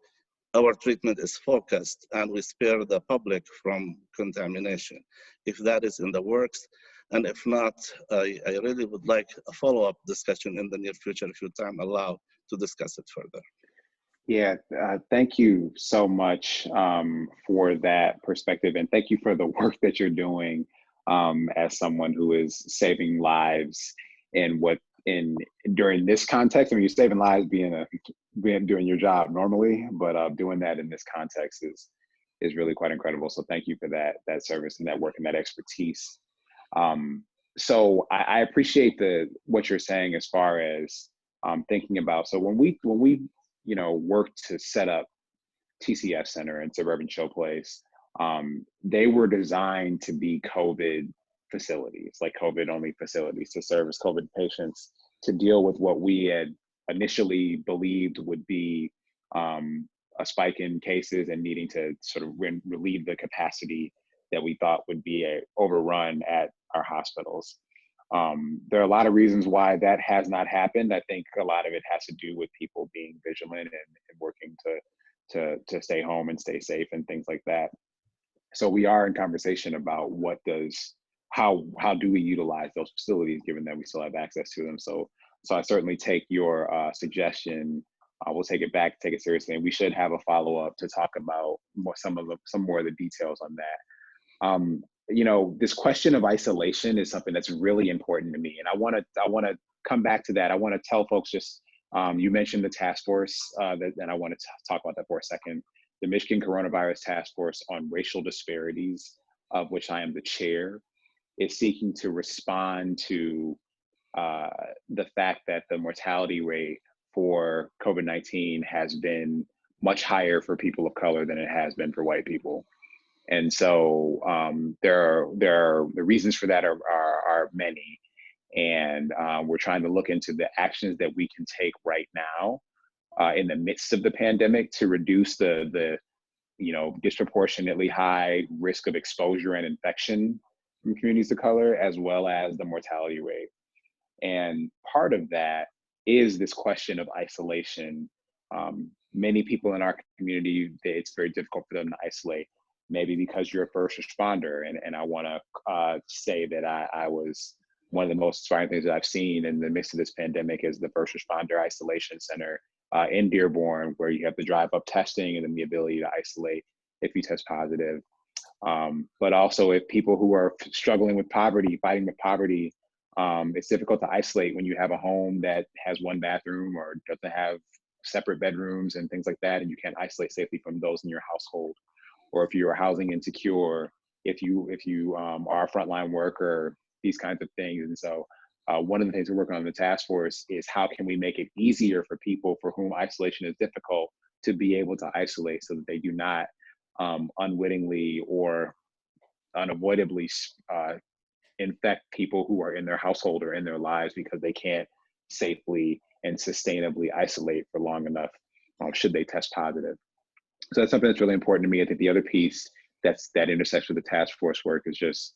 our treatment is focused and we spare the public from contamination. If that is in the works, and if not, I really would like a follow-up discussion in the near future, if your time allow, to discuss it further. Yeah, thank you so much for that perspective, and thank you for the work that you're doing as someone who is saving lives during this context. I mean, you're saving lives doing your job normally, but doing that in this context is really quite incredible. So thank you for that service and that work and that expertise. So I appreciate what you're saying as far as thinking about. So when we worked to set up TCF Center and Suburban Showplace, they were designed to be COVID facilities, like COVID only facilities, to service COVID patients, to deal with what we had initially believed would be a spike in cases and needing to sort of relieve the capacity that we thought would be overrun at our hospitals. There are a lot of reasons why that has not happened. I think a lot of it has to do with people being vigilant and working to stay home and stay safe and things like that. So we are in conversation about how do we utilize those facilities given that we still have access to them. So I certainly take your suggestion. We'll take it back, take it seriously, and we should have a follow-up to talk about some more of the details on that. You know, this question of isolation is something that's really important to me, and I want to come back to that. I want to tell folks just you mentioned the task force, and I want to talk about that for a second. The Michigan Coronavirus Task Force on Racial Disparities, of which I am the chair, is seeking to respond to the fact that the mortality rate for COVID-19 has been much higher for people of color than it has been for white people. And so the reasons for that are many. And we're trying to look into the actions that we can take right now in the midst of the pandemic to reduce the disproportionately high risk of exposure and infection from communities of color, as well as the mortality rate. And part of that is this question of isolation. Many people in our community, it's very difficult for them to isolate, maybe because you're a first responder. And I want to say that I was one of the most inspiring things that I've seen in the midst of this pandemic is the First Responder Isolation Center in Dearborn, where you have the drive-up testing and then the ability to isolate if you test positive. But also if people who are struggling with poverty, fighting with poverty, it's difficult to isolate when you have a home that has one bathroom or doesn't have separate bedrooms and things like that, and you can't isolate safely from those in your household. Or if you are housing insecure, if you are a frontline worker, these kinds of things. And so one of the things we're working on in the task force is how can we make it easier for people for whom isolation is difficult to be able to isolate so that they do not unwittingly or unavoidably infect people who are in their household or in their lives because they can't safely and sustainably isolate for long enough should they test positive. So that's something that's really important to me. I think the other piece that intersects with the task force work is just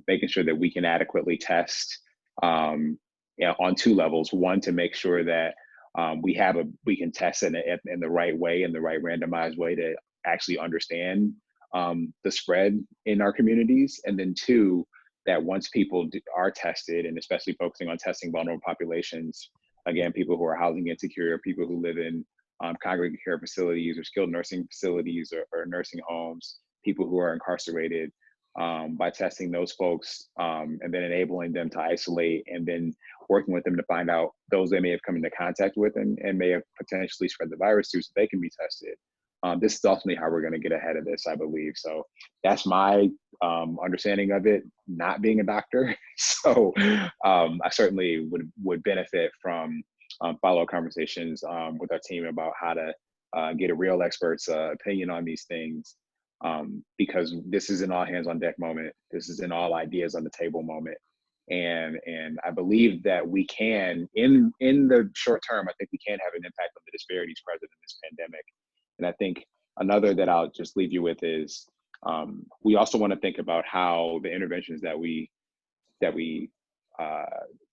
making sure that we can adequately test on two levels. One, to make sure that we can test in the right way, in the right randomized way to actually understand the spread in our communities. And then two, that once people are tested, and especially focusing on testing vulnerable populations, again, people who are housing insecure, people who live in congregate care facilities or skilled nursing facilities or nursing homes, people who are incarcerated, by testing those folks and then enabling them to isolate and then working with them to find out those they may have come into contact with and may have potentially spread the virus to so they can be tested. This is ultimately how we're going to get ahead of this, I believe. So that's my understanding of it, not being a doctor. So I certainly would benefit from follow-up conversations with our team about how to get a real expert's opinion on these things, because this is an all hands on deck moment. This is an all ideas on the table moment. And I believe that we can, in the short term, I think we can have an impact on the disparities present in this pandemic. And I think another that I'll just leave you with is we also want to think about how the interventions that we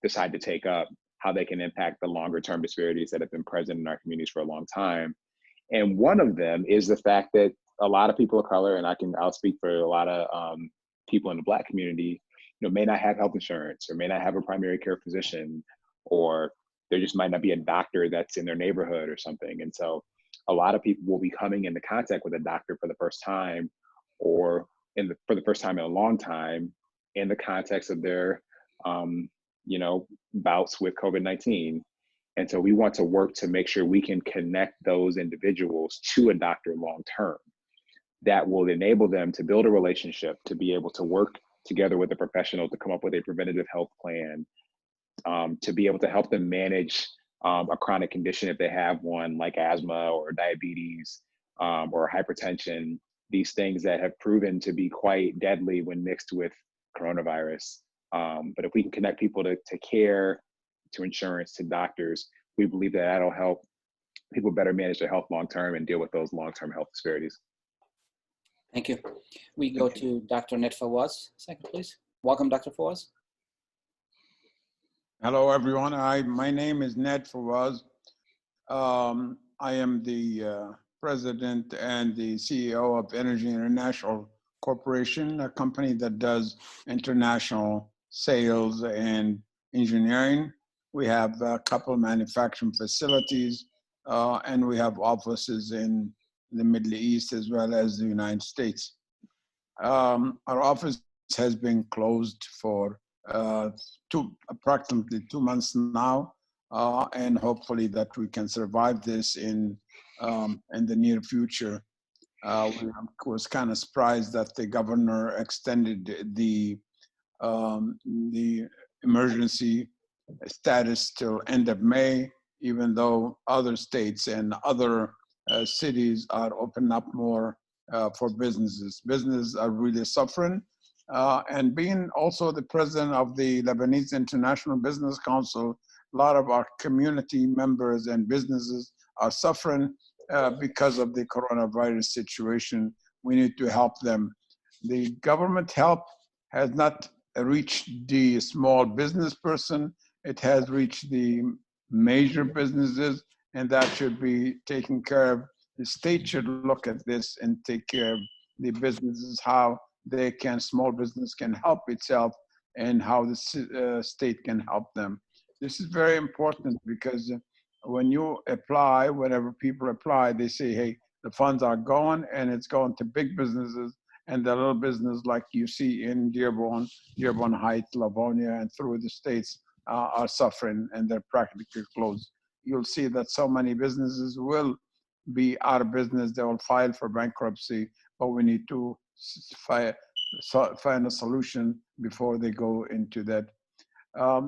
decide to take up, how they can impact the longer term disparities that have been present in our communities for a long time. And one of them is the fact that a lot of people of color, and I'll speak for a lot of people in the Black community, may not have health insurance or may not have a primary care physician, or there just might not be a doctor that's in their neighborhood or something. And so a lot of people will be coming into contact with a doctor for the first time, or for the first time in a long time, in the context of their bouts with COVID-19. And so we want to work to make sure we can connect those individuals to a doctor long term. That will enable them to build a relationship, to be able to work together with a professional to come up with a preventative health plan, to be able to help them manage a chronic condition if they have one, like asthma or diabetes or hypertension, these things that have proven to be quite deadly when mixed with coronavirus. But if we can connect people to care, to insurance, to doctors, we believe that that'll help people better manage their health long term and deal with those long term health disparities. Thank you. We go to Dr. Ned Fawaz. Second, please. Welcome, Dr. Fawaz. Hello, everyone. My name is Ned Fawaz. I am the president and the CEO of Energy International Corporation, a company that does international sales and engineering. We have a couple of manufacturing facilities, and we have offices in the Middle East as well as the United States. Our office has been closed for approximately 2 months now, and hopefully that we can survive this in the near future. We was kind of surprised that the governor extended the emergency status till end of May, even though other states and other cities are opening up more for businesses. Businesses are really suffering. And being also the president of the Lebanese International Business Council, a lot of our community members and businesses are suffering because of the coronavirus situation. We need to help them. The government help has not reached the small business person. It has reached the major businesses, and that should be taken care of. The state should look at this and take care of the businesses, how small business can help itself, and how the state can help them. This is very important because when you apply, whenever people apply, they say, hey, the funds are gone, and it's going to big businesses, and the little business like you see in Dearborn, Dearborn Heights, Livonia, and through the states are suffering, and they're practically closed. You'll see that so many businesses will be out of business. They will file for bankruptcy, but we need to find a solution before they go into that.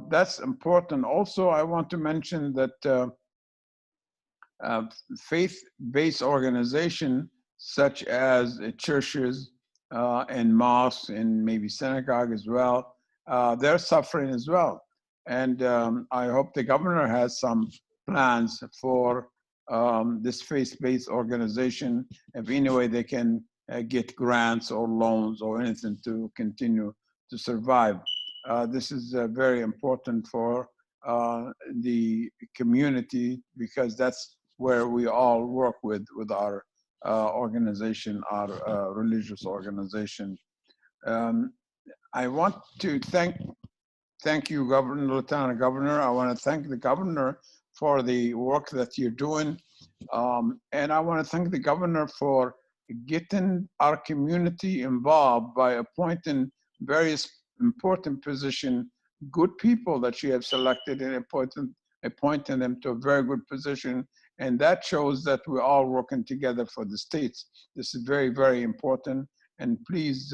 That's important. Also, I want to mention that faith-based organization such as churches and mosques and maybe synagogue as well, they're suffering as well. And I hope the governor has some plans for this faith-based organization, if any way they can get grants or loans or anything to continue to survive. This is very important for the community, because that's where we all work with our organization, our religious organization. I want to thank you, Governor, Lieutenant Governor. I want to thank the governor for the work that you're doing. And I want to thank the governor for getting our community involved by appointing various important position, good people that you have selected and appointing them to a very good position. And that shows that we're all working together for the states. This is very, very important. And please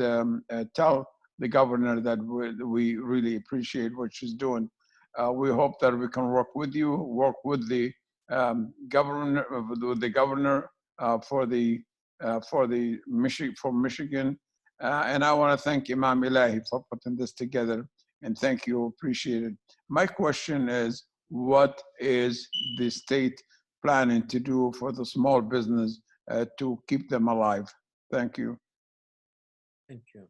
tell the governor that we really appreciate what she's doing. We hope that we can work with you, work with the governor, for Michigan. And I want to thank Imam Ilahi for putting this together, and thank you, appreciate it. My question is, what is the state planning to do for the small business to keep them alive? Thank you. Thank you.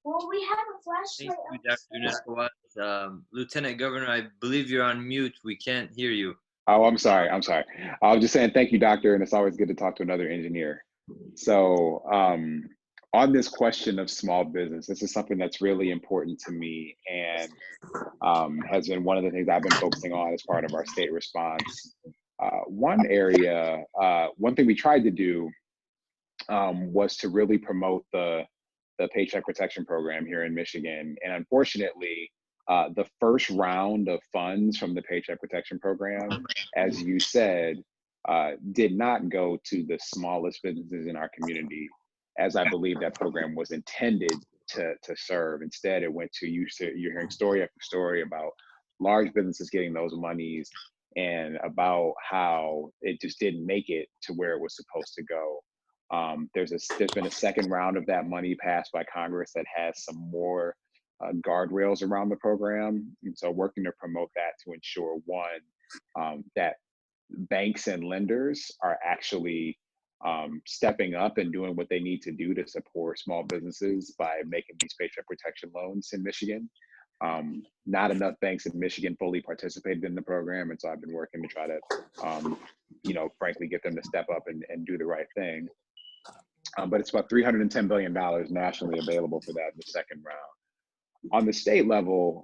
Well, we have a flashlight. Thank you, Dr. Nefawaz. Lieutenant Governor, I believe you're on mute. We can't hear you. Oh, I'm sorry. I was just saying thank you, doctor, and it's always good to talk to another engineer. So on this question of small business, this is something that's really important to me, and has been one of the things I've been focusing on as part of our state response. One thing we tried to do was to really promote the Paycheck Protection Program here in Michigan. And unfortunately, the first round of funds from the Paycheck Protection Program, as you said, did not go to the smallest businesses in our community, as I believe that program was intended to serve. Instead, it went to, you're hearing story after story about large businesses getting those monies, and about how it just didn't make it to where it was supposed to go. There's been a second round of that money passed by Congress that has some more guardrails around the program. And so working to promote that to ensure, one, that banks and lenders are actually stepping up and doing what they need to do to support small businesses by making these paycheck protection loans in Michigan. Not enough banks in Michigan fully participated in the program, and so I've been working to try to, frankly, get them to step up and do the right thing. But it's about $310 billion nationally available for that in the second round. On the state level,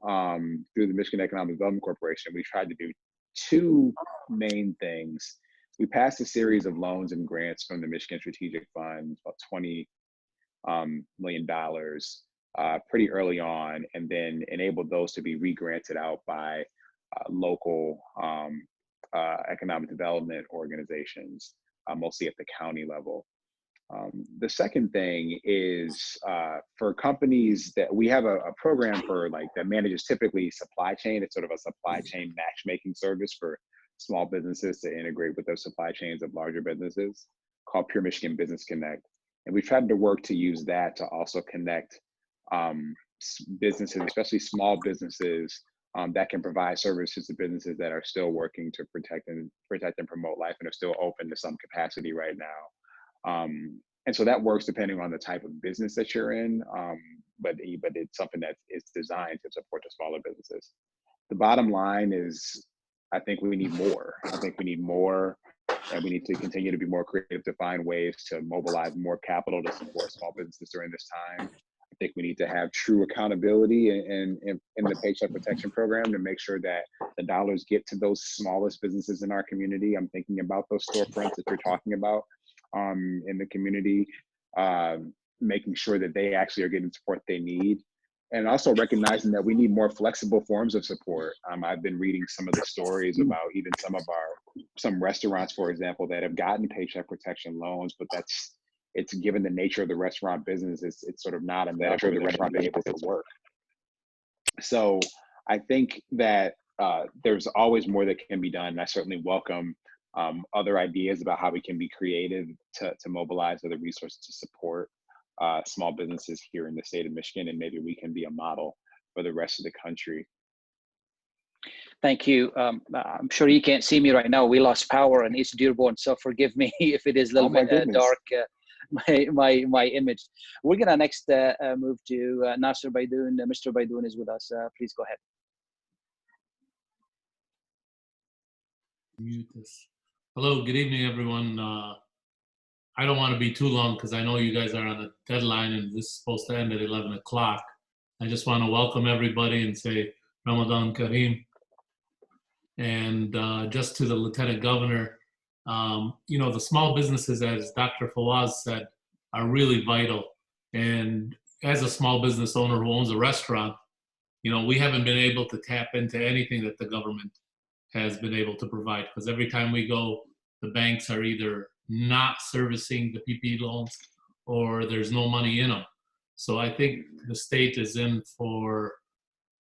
through the Michigan Economic Development Corporation, we tried to do two main things. We passed a series of loans and grants from the Michigan Strategic Fund, about $20 million pretty early on, and then enabled those to be re-granted out by local economic development organizations, mostly at the county level. The second thing is for companies that we have a program for that manages typically supply chain. It's sort of a supply chain matchmaking service for small businesses to integrate with those supply chains of larger businesses called Pure Michigan Business Connect. And we tried to work to use that to also connect businesses, especially small businesses that can provide services to businesses that are still working to protect and promote life and are still open to some capacity right now. And so that works depending on the type of business that you're in, but it's something that is designed to support the smaller businesses. The bottom line is, I think we need more. I think we need more, and we need to continue to be more creative to find ways to mobilize more capital to support small businesses during this time. I think we need to have true accountability in the Paycheck Protection Program to make sure that the dollars get to those smallest businesses in our community. I'm thinking about those storefronts that you're talking about in the community, making sure that they actually are getting the support they need. And also recognizing that we need more flexible forms of support. I've been reading some of the stories about even some restaurants, for example, that have gotten paycheck protection loans, but it's given the nature of the restaurant business, it's sort of not enough for the restaurant being able to work. So I think that there's always more that can be done. And I certainly welcome other ideas about how we can be creative to mobilize other resources to support small businesses here in the state of Michigan, and maybe we can be a model for the rest of the country. Thank you. I'm sure you can't see me right now. We lost power in East Dearborn, so forgive me if it is a little bit dark, my image. We're gonna next move to Nasser Baidoun. Mr. Baidoun is with us. Please go ahead. Mute this. Hello, good evening, everyone. I don't want to be too long because I know you guys are on a deadline and this is supposed to end at 11 o'clock. I just want to welcome everybody and say Ramadan Kareem. And just to the Lieutenant Governor, the small businesses, as Dr. Fawaz said, are really vital. And as a small business owner who owns a restaurant, we haven't been able to tap into anything that the government has been able to provide, because every time we go, the banks are either not servicing the PPP loans or there's no money in them. So I think the state is in for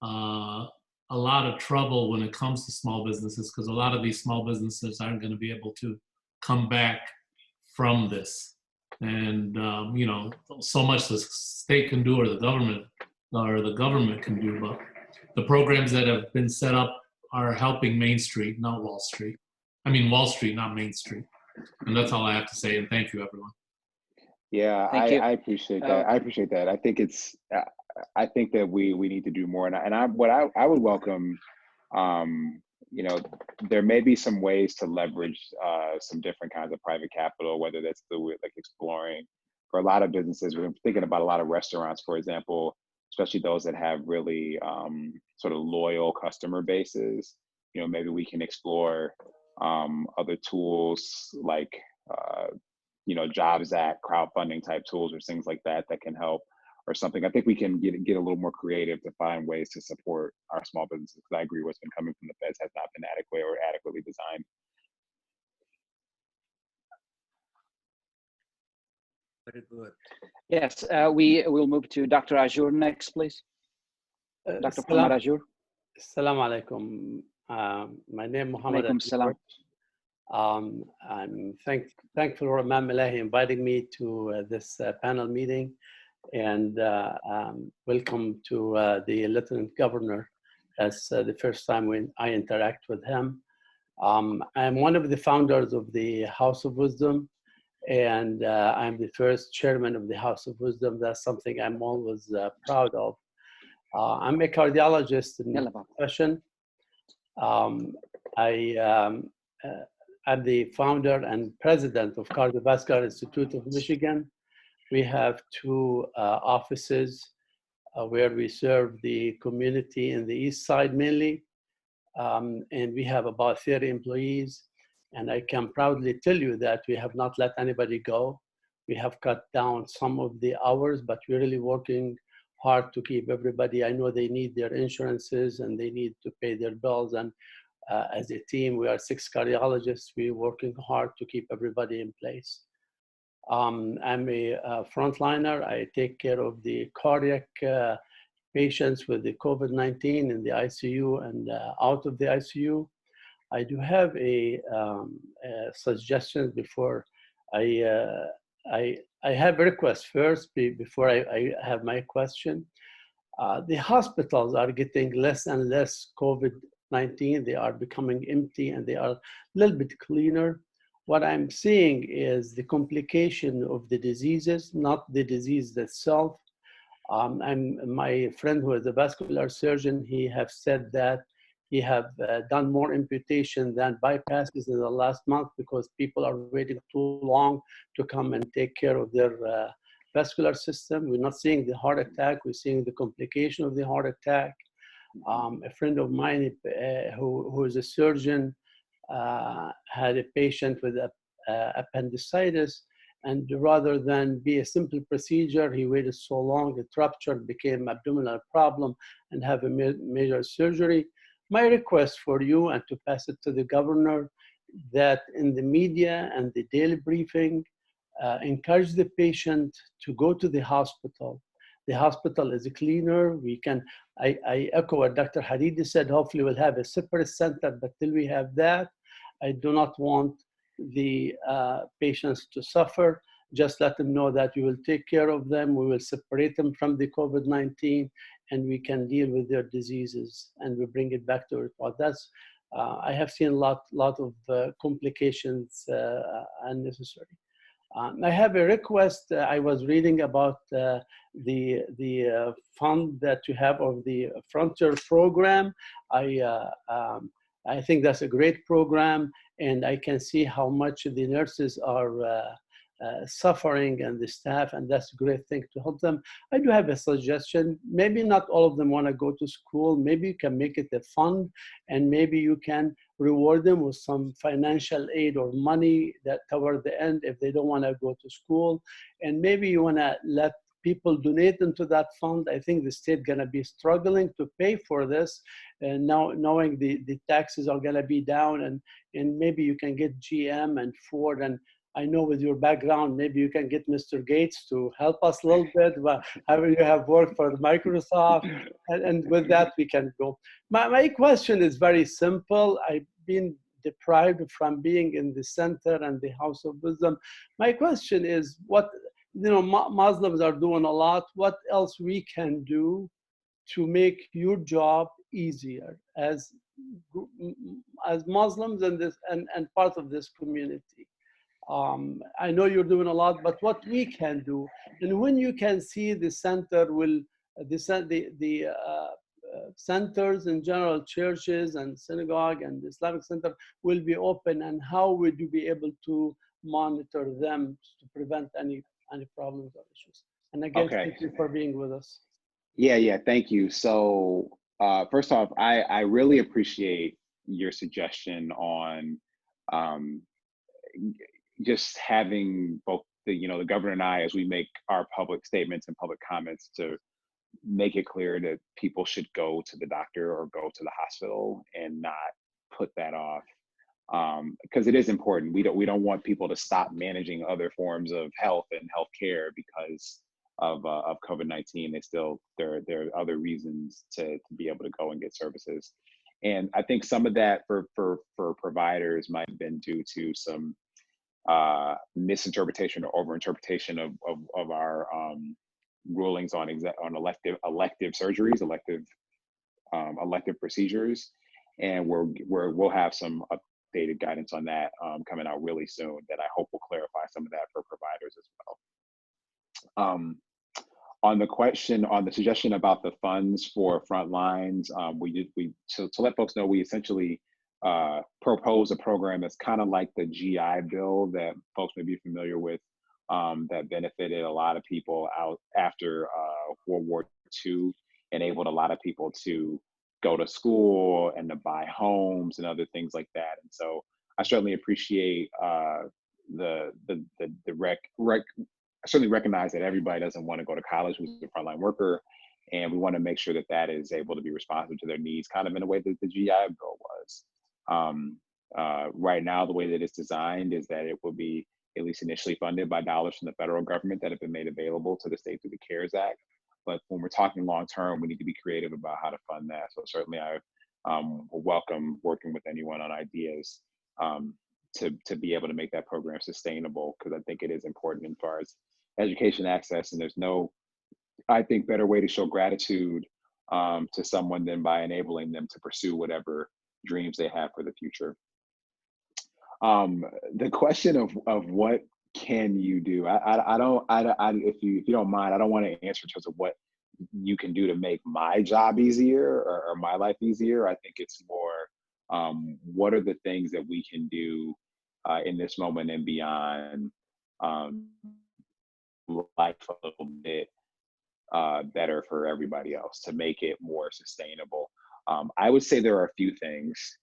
a lot of trouble when it comes to small businesses, because a lot of these small businesses aren't going to be able to come back from this. And, so much the state can do or the government can do, but the programs that have been set up are helping Main Street, not Wall Street. I mean, Wall Street, not Main Street. And that's all I have to say. And thank you, everyone. Yeah, I appreciate that. I appreciate that. I think I think that we need to do more. And I would welcome, there may be some ways to leverage some different kinds of private capital, whether that's through exploring for a lot of businesses. We're thinking about a lot of restaurants, for example, especially those that have really sort of loyal customer bases. Maybe we can explore other tools like, Jobs Act, crowdfunding type tools or things like that can help or something. I think we can get a little more creative to find ways to support our small businesses, because I agree what's been coming from the feds has not been adequate or adequately designed. Very good. Yes, we will move to Dr. Ajour next, please. Dr. Muhammad Ajour. Assalamu alaikum. My name is Muhammad Ajour. I'm thankful for Imam Malahi inviting me to this panel meeting. and welcome to the Lieutenant Governor. That's the first time when I interact with him. I'm one of the founders of the House of Wisdom, and I'm the first chairman of the House of Wisdom. That's something I'm always proud of. I'm a cardiologist in profession. I'm the founder and president of Cardiovascular Institute of Michigan. We have two offices where we serve the community in the East Side mainly. And we have about 30 employees. And I can proudly tell you that we have not let anybody go. We have cut down some of the hours, but we're really working hard to keep everybody. I know they need their insurances and they need to pay their bills. And as a team, we are 6 cardiologists. We're working hard to keep everybody in place. I'm a frontliner. I take care of the cardiac patients with the COVID-19 in the ICU and out of the ICU. I do have a suggestion before I have a request first before I have my question. The hospitals are getting less and less COVID-19. They are becoming empty and they are a little bit cleaner. What I'm seeing is the complication of the diseases, not the disease itself. My friend who is a vascular surgeon, he have said that he have done more amputation than bypasses in the last month because people are waiting too long to come and take care of their vascular system. We're not seeing the heart attack, we're seeing the complication of the heart attack. A friend of mine who is a surgeon had a patient with appendicitis, and rather than be a simple procedure, he waited so long, it ruptured, became abdominal problem, and have a major surgery. My request for you, and to pass it to the governor, that in the media and the daily briefing, encourage the patient to go to the hospital. The hospital is cleaner. I echo what Dr. Hadidi said, hopefully we'll have a separate center, but till we have that, I do not want the patients to suffer. Just let them know that we will take care of them. We will separate them from the COVID-19 and we can deal with their diseases and we bring it back to report. That's, I have seen a lot of complications unnecessary. I have a request. I was reading about the fund that you have of the Frontier program. I think that's a great program, and I can see how much the nurses are suffering and the staff, and that's a great thing to help them. I do have a suggestion. Maybe not all of them want to go to school. Maybe you can make it a fund, and maybe you can reward them with some financial aid or money that toward the end if they don't want to go to school. And maybe you want to let people donate into that fund. I think the state gonna be struggling to pay for this, and now knowing the taxes are gonna be down, and maybe you can get GM and Ford, and I know with your background, maybe you can get Mr. Gates to help us a little bit, but you have worked for Microsoft, and with that we can go. My question is very simple. I've been deprived from being in the center and the House of Wisdom. My question is, what, Muslims are doing a lot. What else we can do to make your job easier as Muslims and part of this community? I know you're doing a lot, but what we can do, and when you can see the center will, the centers in general, churches and synagogue and the Islamic center will be open, and how would you be able to monitor them to prevent any problems or issues? And again, thank you for being with us. Yeah, thank you. So first off, I really appreciate your suggestion on just having both the governor and I, as we make our public statements and public comments, to make it clear that people should go to the doctor or go to the hospital and not put that off. Because it is important. We don't want people to stop managing other forms of health and healthcare because of COVID-19. There are other reasons to be able to go and get services. And I think some of that for providers might have been due to some misinterpretation or overinterpretation of our rulings on elective surgeries, elective procedures, and we'll have some updated guidance on that coming out really soon that I hope will clarify some of that for providers as well. On the suggestion about the funds for front lines, to let folks know, we essentially propose a program that's kind of like the GI Bill that folks may be familiar with, that benefited a lot of people out after World War II, enabled a lot of people to go to school and to buy homes and other things like that. And so I certainly appreciate I certainly recognize that everybody doesn't want to go to college who's a frontline worker, and we want to make sure that that is able to be responsive to their needs, kind of in a way that the GI Bill was. Right now, the way that it's designed is that it will be at least initially funded by dollars from the federal government that have been made available to the state through the CARES Act. But when we're talking long term, we need to be creative about how to fund that. So certainly I welcome working with anyone on ideas to be able to make that program sustainable, because I think it is important as far as education access, and there's no, I think, better way to show gratitude to someone than by enabling them to pursue whatever dreams they have for the future. The question of what can you do, if you don't mind, I don't want to answer in terms of what you can do to make my job easier or my life easier. I think it's more, what are the things that we can do in this moment and beyond, life a little bit better for everybody else, to make it more sustainable. I would say there are a few things.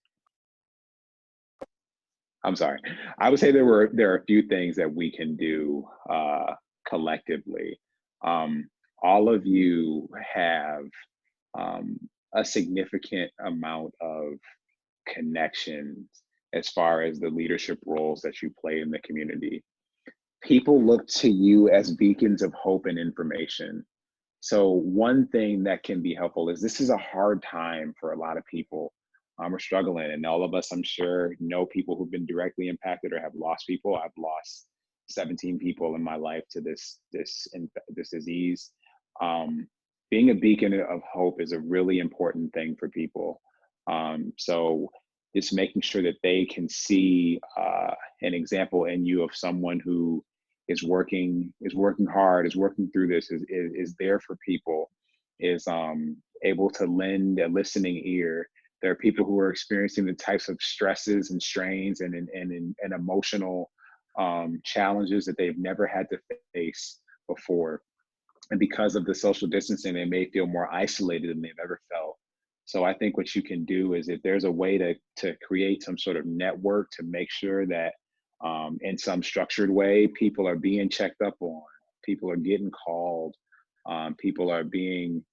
I would say there are a few things that we can do collectively. All of you have a significant amount of connections as far as the leadership roles that you play in the community. People look to you as beacons of hope and information. So one thing that can be helpful is, this is a hard time for a lot of people. We're struggling, and all of us, I'm sure, know people who've been directly impacted or have lost people. I've lost 17 people in my life to this disease. Being a beacon of hope is a really important thing for people. So just making sure that they can see an example in you of someone who is working hard, is working through this, is there for people, is able to lend a listening ear. There are people who are experiencing the types of stresses and strains and emotional challenges that they've never had to face before. And because of the social distancing, they may feel more isolated than they've ever felt. So I think what you can do is, if there's a way to create some sort of network to make sure that in some structured way, people are being checked up on, people are getting called, people are being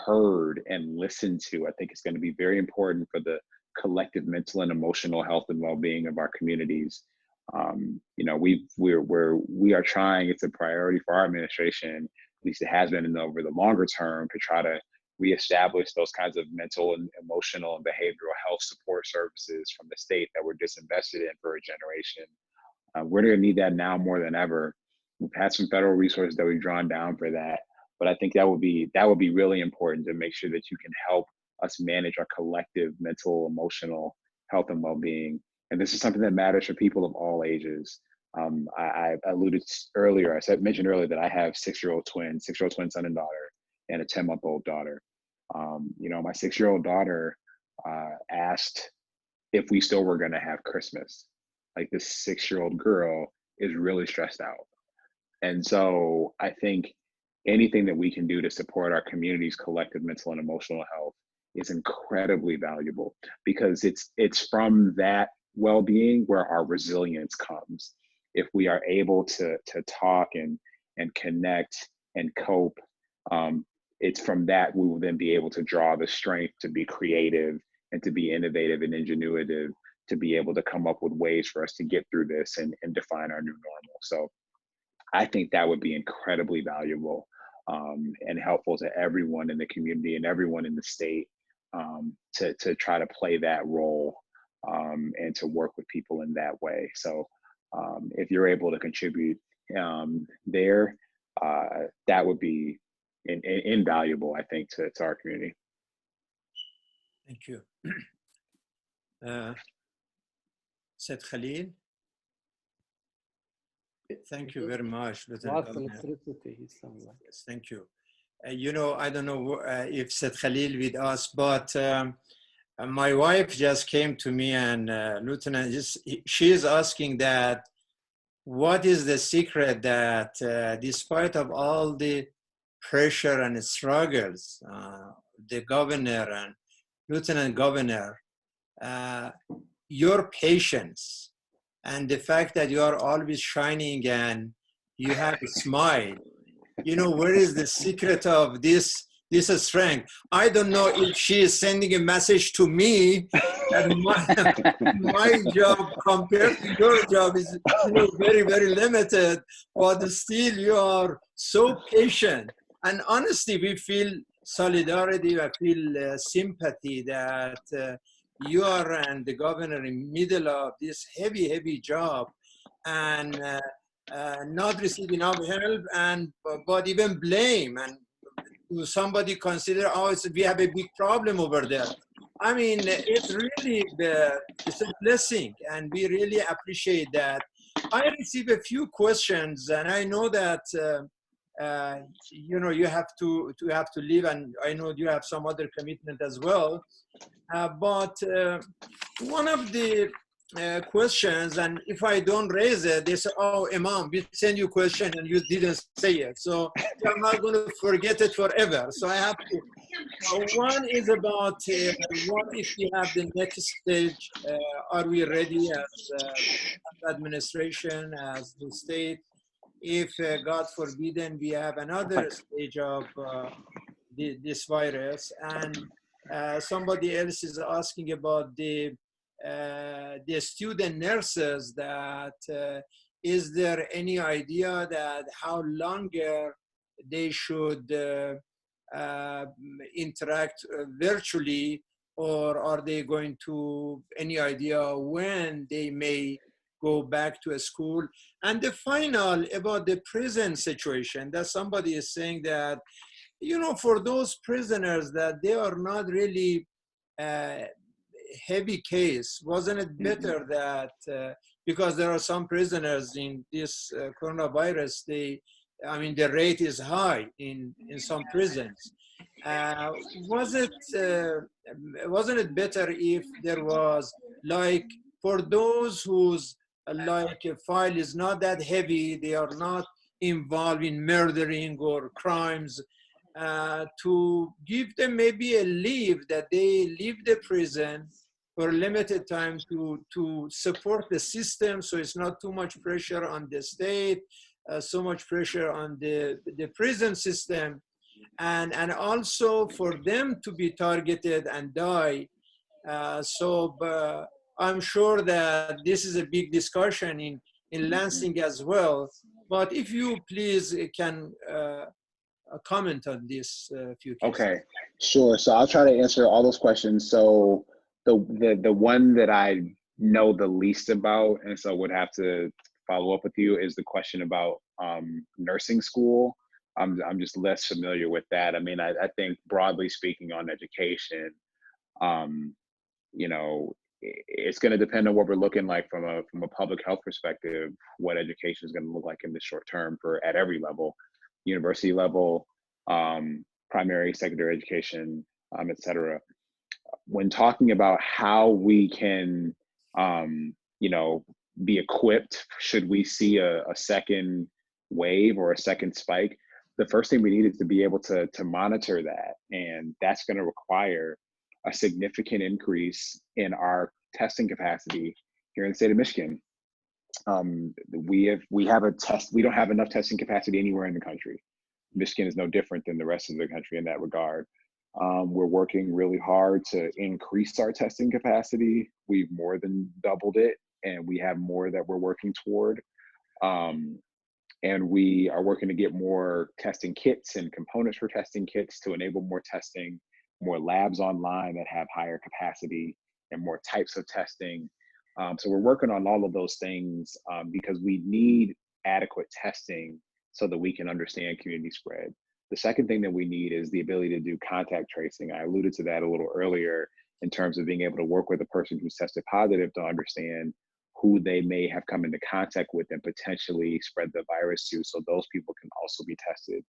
heard and listened to. I think it's going to be very important for the collective mental and emotional health and well-being of our communities. You know, we are trying, it's a priority for our administration, at least it has been over the longer term, to try to reestablish those kinds of mental and emotional and behavioral health support services from the state that were disinvested in for a generation. We're going to need that now more than ever. We've had some federal resources that we've drawn down for that, but I think that would be really important to make sure that you can help us manage our collective mental, emotional health and well-being. And this is something that matters for people of all ages. I alluded earlier, mentioned earlier that I have 6-year-old twins, 6-year-old twin son and daughter, and a 10-month-old daughter. You know, my 6-year-old daughter asked if we still were going to have Christmas. Like, this 6-year-old girl is really stressed out. And so I think anything that we can do to support our community's collective mental and emotional health is incredibly valuable, because it's from that well-being where our resilience comes. If we are able to talk and connect and cope, it's from that we will then be able to draw the strength to be creative and to be innovative and ingenuitive, to be able to come up with ways for us to get through this and define our new normal. So I think that would be incredibly valuable and helpful to everyone in the community and everyone in the state, to try to play that role and to work with people in that way. So if you're able to contribute there, that would be invaluable, I think, to our community. Thank you. Said Khalil. Thank you very much, Lieutenant Lost Governor. electricity, he sounds like. Yes, thank you. You know, I don't know if Said Khalil with us, but my wife just came to me and Lieutenant, she is asking that, what is the secret that despite of all the pressure and struggles, the governor and Lieutenant Governor, your patience and the fact that you are always shining and you have a smile, you know, where is the secret of this strength? I don't know if she is sending a message to me that my job compared to your job is, you know, very, very limited, but still you are so patient. And honestly, we feel solidarity, I feel sympathy that you are and the governor in middle of this heavy, heavy job and not receiving enough help, and but even blame, and somebody consider, oh, we have a big problem over there. I mean, it's really it's a blessing, and we really appreciate that. I received a few questions, and I know that you know, you have to leave, and I know you have some other commitment as well. But one of the questions, and if I don't raise it, they say, oh, Imam, we send you a question and you didn't say it. So I'm not going to forget it forever. So I have to. One is about what if we have the next stage? Are we ready as administration, as the state? If, God forbidden, we have another stage of this virus, and somebody else is asking about the student nurses, that is there any idea that how longer they should interact virtually, or are they going to, any idea when they may go back to a school? And the final about the prison situation, that somebody is saying that, you know, for those prisoners that they are not really heavy case, wasn't it better that, because there are some prisoners in this coronavirus, I mean, the rate is high in some prisons. Wasn't it better if there was, like, for those whose like a file is not that heavy, they are not involved in murdering or crimes, to give them maybe a leave, that they leave the prison for a limited time to support the system, so it's not too much pressure on the state, so much pressure on the prison system, and also for them to be targeted and die. So I'm sure that this is a big discussion in Lansing as well. But if you please can comment on this few cases. Okay, sure. So I'll try to answer all those questions. So the one that I know the least about, and so would have to follow up with you, is the question about nursing school. I'm just less familiar with that. I mean, I think broadly speaking on education, you know, it's going to depend on what we're looking like from a public health perspective, what education is going to look like in the short term for at every level, university level, primary, secondary education, et cetera. When talking about how we can, you know, be equipped should we see a second wave or a second spike, the first thing we need is to be able to monitor that. And that's going to require a significant increase in our testing capacity here in the state of Michigan. We don't have enough testing capacity anywhere in the country. Michigan is no different than the rest of the country in that regard. We're working really hard to increase our testing capacity. We've more than doubled it, and we have more that we're working toward. And we are working to get more testing kits and components for testing kits to enable more testing, more labs online that have higher capacity and more types of testing. So we're working on all of those things because we need adequate testing so that we can understand community spread. The second thing that we need is the ability to do contact tracing. I alluded to that a little earlier in terms of being able to work with a person who's tested positive to understand who they may have come into contact with and potentially spread the virus to, so those people can also be tested.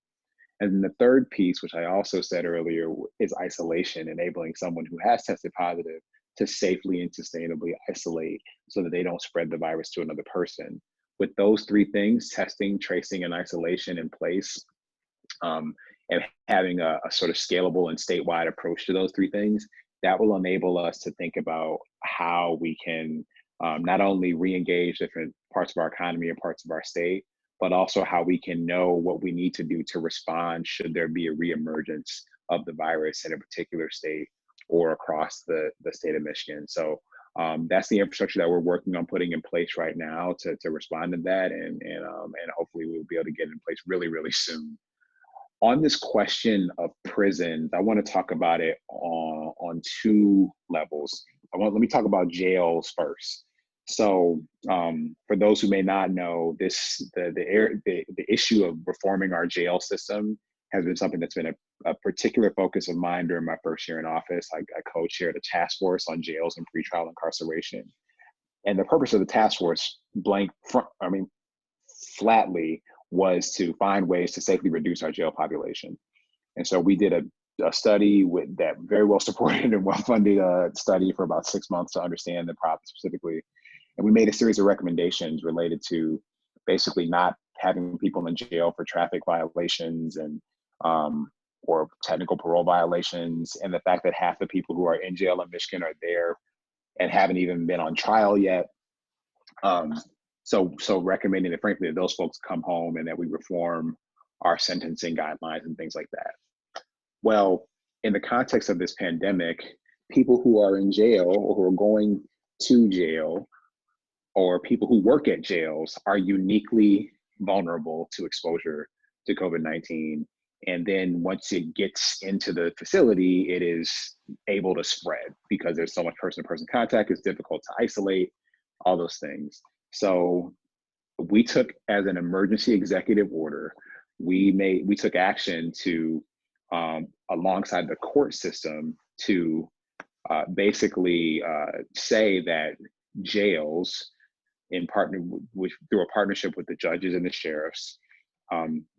And then the third piece, which I also said earlier, is isolation, enabling someone who has tested positive to safely and sustainably isolate so that they don't spread the virus to another person. With those three things, testing, tracing, and isolation in place, and having a sort of scalable and statewide approach to those three things, that will enable us to think about how we can not only re-engage different parts of our economy and parts of our state, but also how we can know what we need to do to respond should there be a reemergence of the virus in a particular state or across the state of Michigan. So that's the infrastructure that we're working on putting in place right now to respond to that, and hopefully we'll be able to get it in place really, really soon. On this question of prisons, I want to talk about it on two levels. Let me talk about jails first. So for those who may not know, the issue of reforming our jail system has been something that's been a particular focus of mine during my first year in office. I co-chaired a task force on jails and pretrial incarceration. And the purpose of the task force, flatly, was to find ways to safely reduce our jail population. And so we did a study with that very well supported and well-funded study for about 6 months to understand the problem specifically. And we made a series of recommendations related to basically not having people in jail for traffic violations and or technical parole violations, and the fact that half the people who are in jail in Michigan are there and haven't even been on trial yet. So recommending that, frankly, that those folks come home and that we reform our sentencing guidelines and things like that. Well, in the context of this pandemic, people who are in jail or who are going to jail or people who work at jails are uniquely vulnerable to exposure to COVID-19. And then once it gets into the facility, it is able to spread because there's so much person-to-person contact, it's difficult to isolate, all those things. So we took, as an emergency executive order, we took action to, alongside the court system, to basically say that jails, through a partnership with the judges and the sheriffs,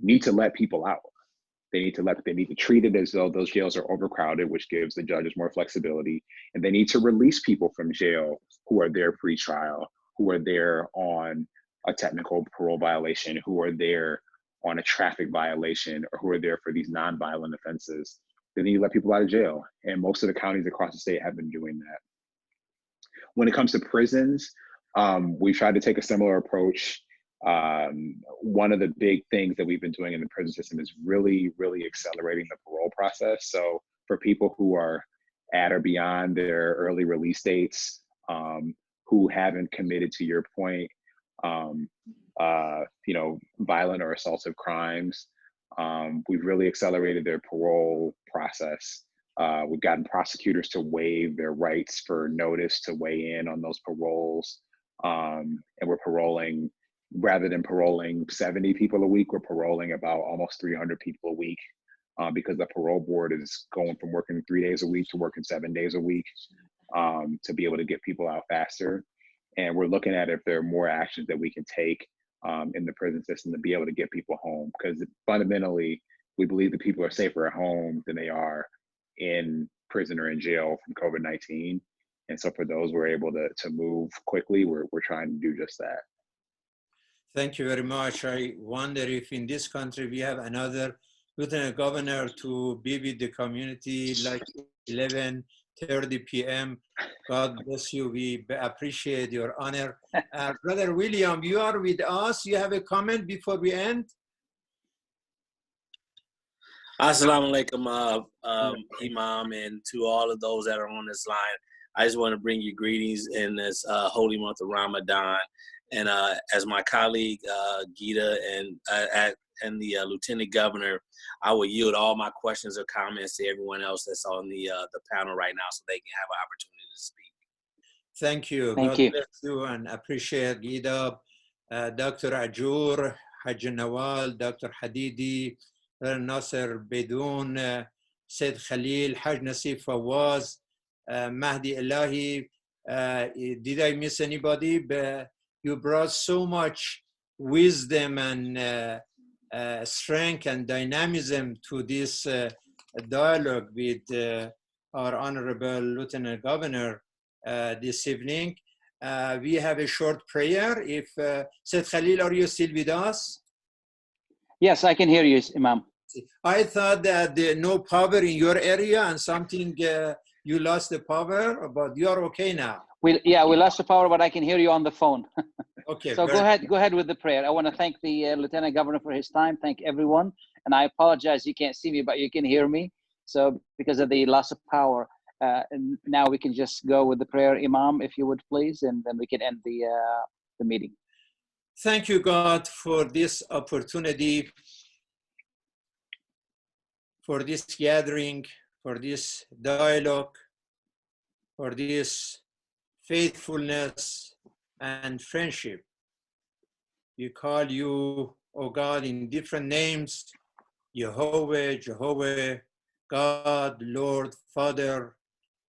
need to let people out. They need to treat it as though those jails are overcrowded, which gives the judges more flexibility. And they need to release people from jail who are there pre-trial, who are there on a technical parole violation, who are there on a traffic violation, or who are there for these nonviolent offenses. They need to let people out of jail. And most of the counties across the state have been doing that. When it comes to prisons, we tried to take a similar approach. One of the big things that we've been doing in the prison system is really, really accelerating the parole process. So for people who are at or beyond their early release dates, who haven't committed, to your point, violent or assaultive crimes, we've really accelerated their parole process. We've gotten prosecutors to waive their rights for notice to weigh in on those paroles. And we're paroling, rather than paroling 70 people a week, we're paroling about almost 300 people a week, because the parole board is going from working 3 days a week to working 7 days a week, to be able to get people out faster. And we're looking at if there are more actions that we can take in the prison system to be able to get people home, because fundamentally we believe that people are safer at home than they are in prison or in jail from COVID-19. And so for those we're able to move quickly, we're trying to do just that. Thank you very much. I wonder if in this country we have another lieutenant governor to be with the community like 11:30 p.m. God bless you. We appreciate your honor. Brother William, you are with us. You have a comment before we end? Assalamu alaikum, Imam, and to all of those that are on this line. I just want to bring you greetings in this holy month of Ramadan. And as my colleague Gita and the Lieutenant Governor, I will yield all my questions or comments to everyone else that's on the panel right now, so they can have an opportunity to speak. Thank you. Thank God you. bless you and appreciate Gita, Dr. Ajur, Haj Nawal, Dr. Hadidi, Nasser Beidoun, Said Khalil, Haj Nasif Fawaz, Mahdi Elahi. Did I miss anybody? But you brought so much wisdom and strength and dynamism to this dialogue with our Honorable Lieutenant Governor this evening. We have a short prayer. If Said Khalil, are you still with us? Yes, I can hear you, Imam. I thought that no power in your area and something you lost the power, but you're okay now. We lost the power, but I can hear you on the phone. Okay. So go ahead with the prayer. I want to thank the Lieutenant Governor for his time. Thank everyone. And I apologize, you can't see me, but you can hear me. So because of the loss of power, and now we can just go with the prayer, Imam, if you would please, and then we can end the meeting. Thank you, God, for this opportunity, for this gathering, for this dialogue, for this faithfulness and friendship. We call you, oh God, in different names: Jehovah, Jehovah, God, Lord, Father,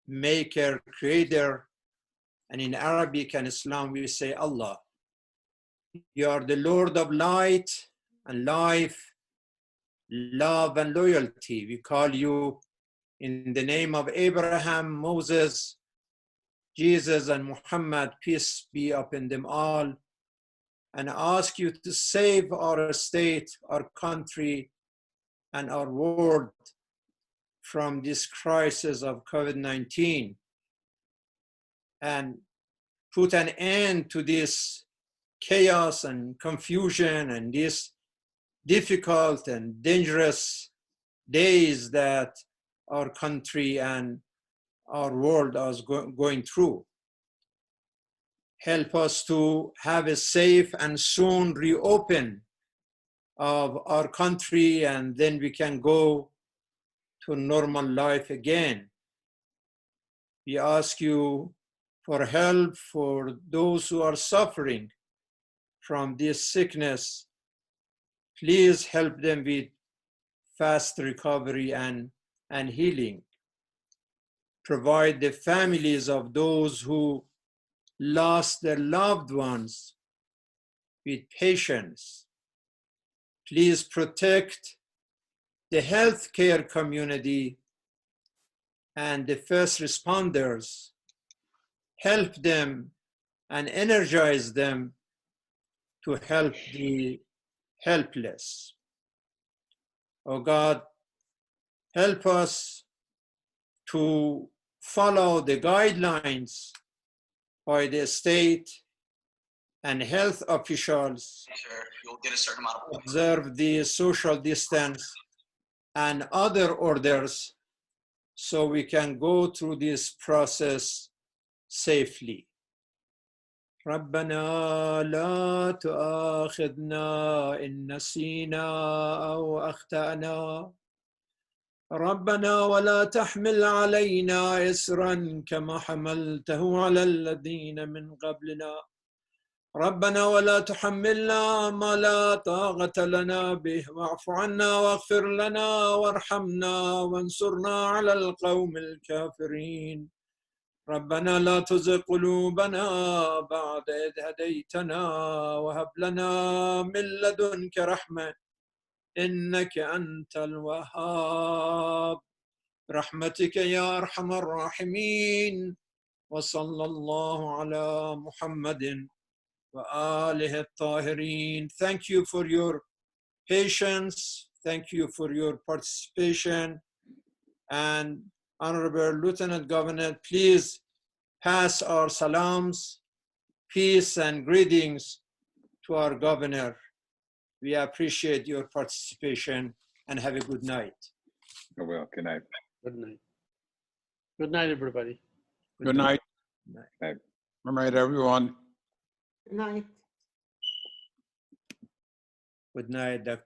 Maker, Creator. And in Arabic and Islam, we say Allah. You are the Lord of light and life, love and loyalty. We call you in the name of Abraham, Moses, Jesus, and Muhammad, peace be upon them all, and ask you to save our state, our country, and our world from this crisis of COVID-19, and put an end to this chaos and confusion and these difficult and dangerous days that our country and our world is going through. Help us to have a safe and soon reopen of our country, and then we can go to normal life again. We ask you for help for those who are suffering from this sickness. Please help them with fast recovery and healing. Provide the families of those who lost their loved ones with patience. Please protect the healthcare community and the first responders. Help them and energize them to help the helpless. Oh God, help us to follow the guidelines by the state and health officials, You'll get a certain amount of observe the social distance and other orders so we can go through this process safely. ربنا لا تؤاخذنا إن نسينا أو أخطأنا ربنا ولا تحمل علينا إصرا كما حملته على الذين من قبلنا ربنا ولا تحملنا ما لا طاقة لنا به واعف عنا واغفر لنا وارحمنا وانصرنا على القوم الكافرين ربنا لا تزغ قلوبنا بعد إذ هديتنا وهب لنا من لدنك رحمة إنك أنت الوهاب برحمتك يا أرحم الراحمين وصلى الله على محمد وآله الطاهرين. Thank you for your patience. Thank you for your participation. And Honorable Lieutenant Governor, please pass our salams, peace and greetings to our governor. We appreciate your participation and have a good night. Oh, well, good night. Good night. Good night, everybody. Good night. Good night. Good night, everyone. Good night. Good night, Dr.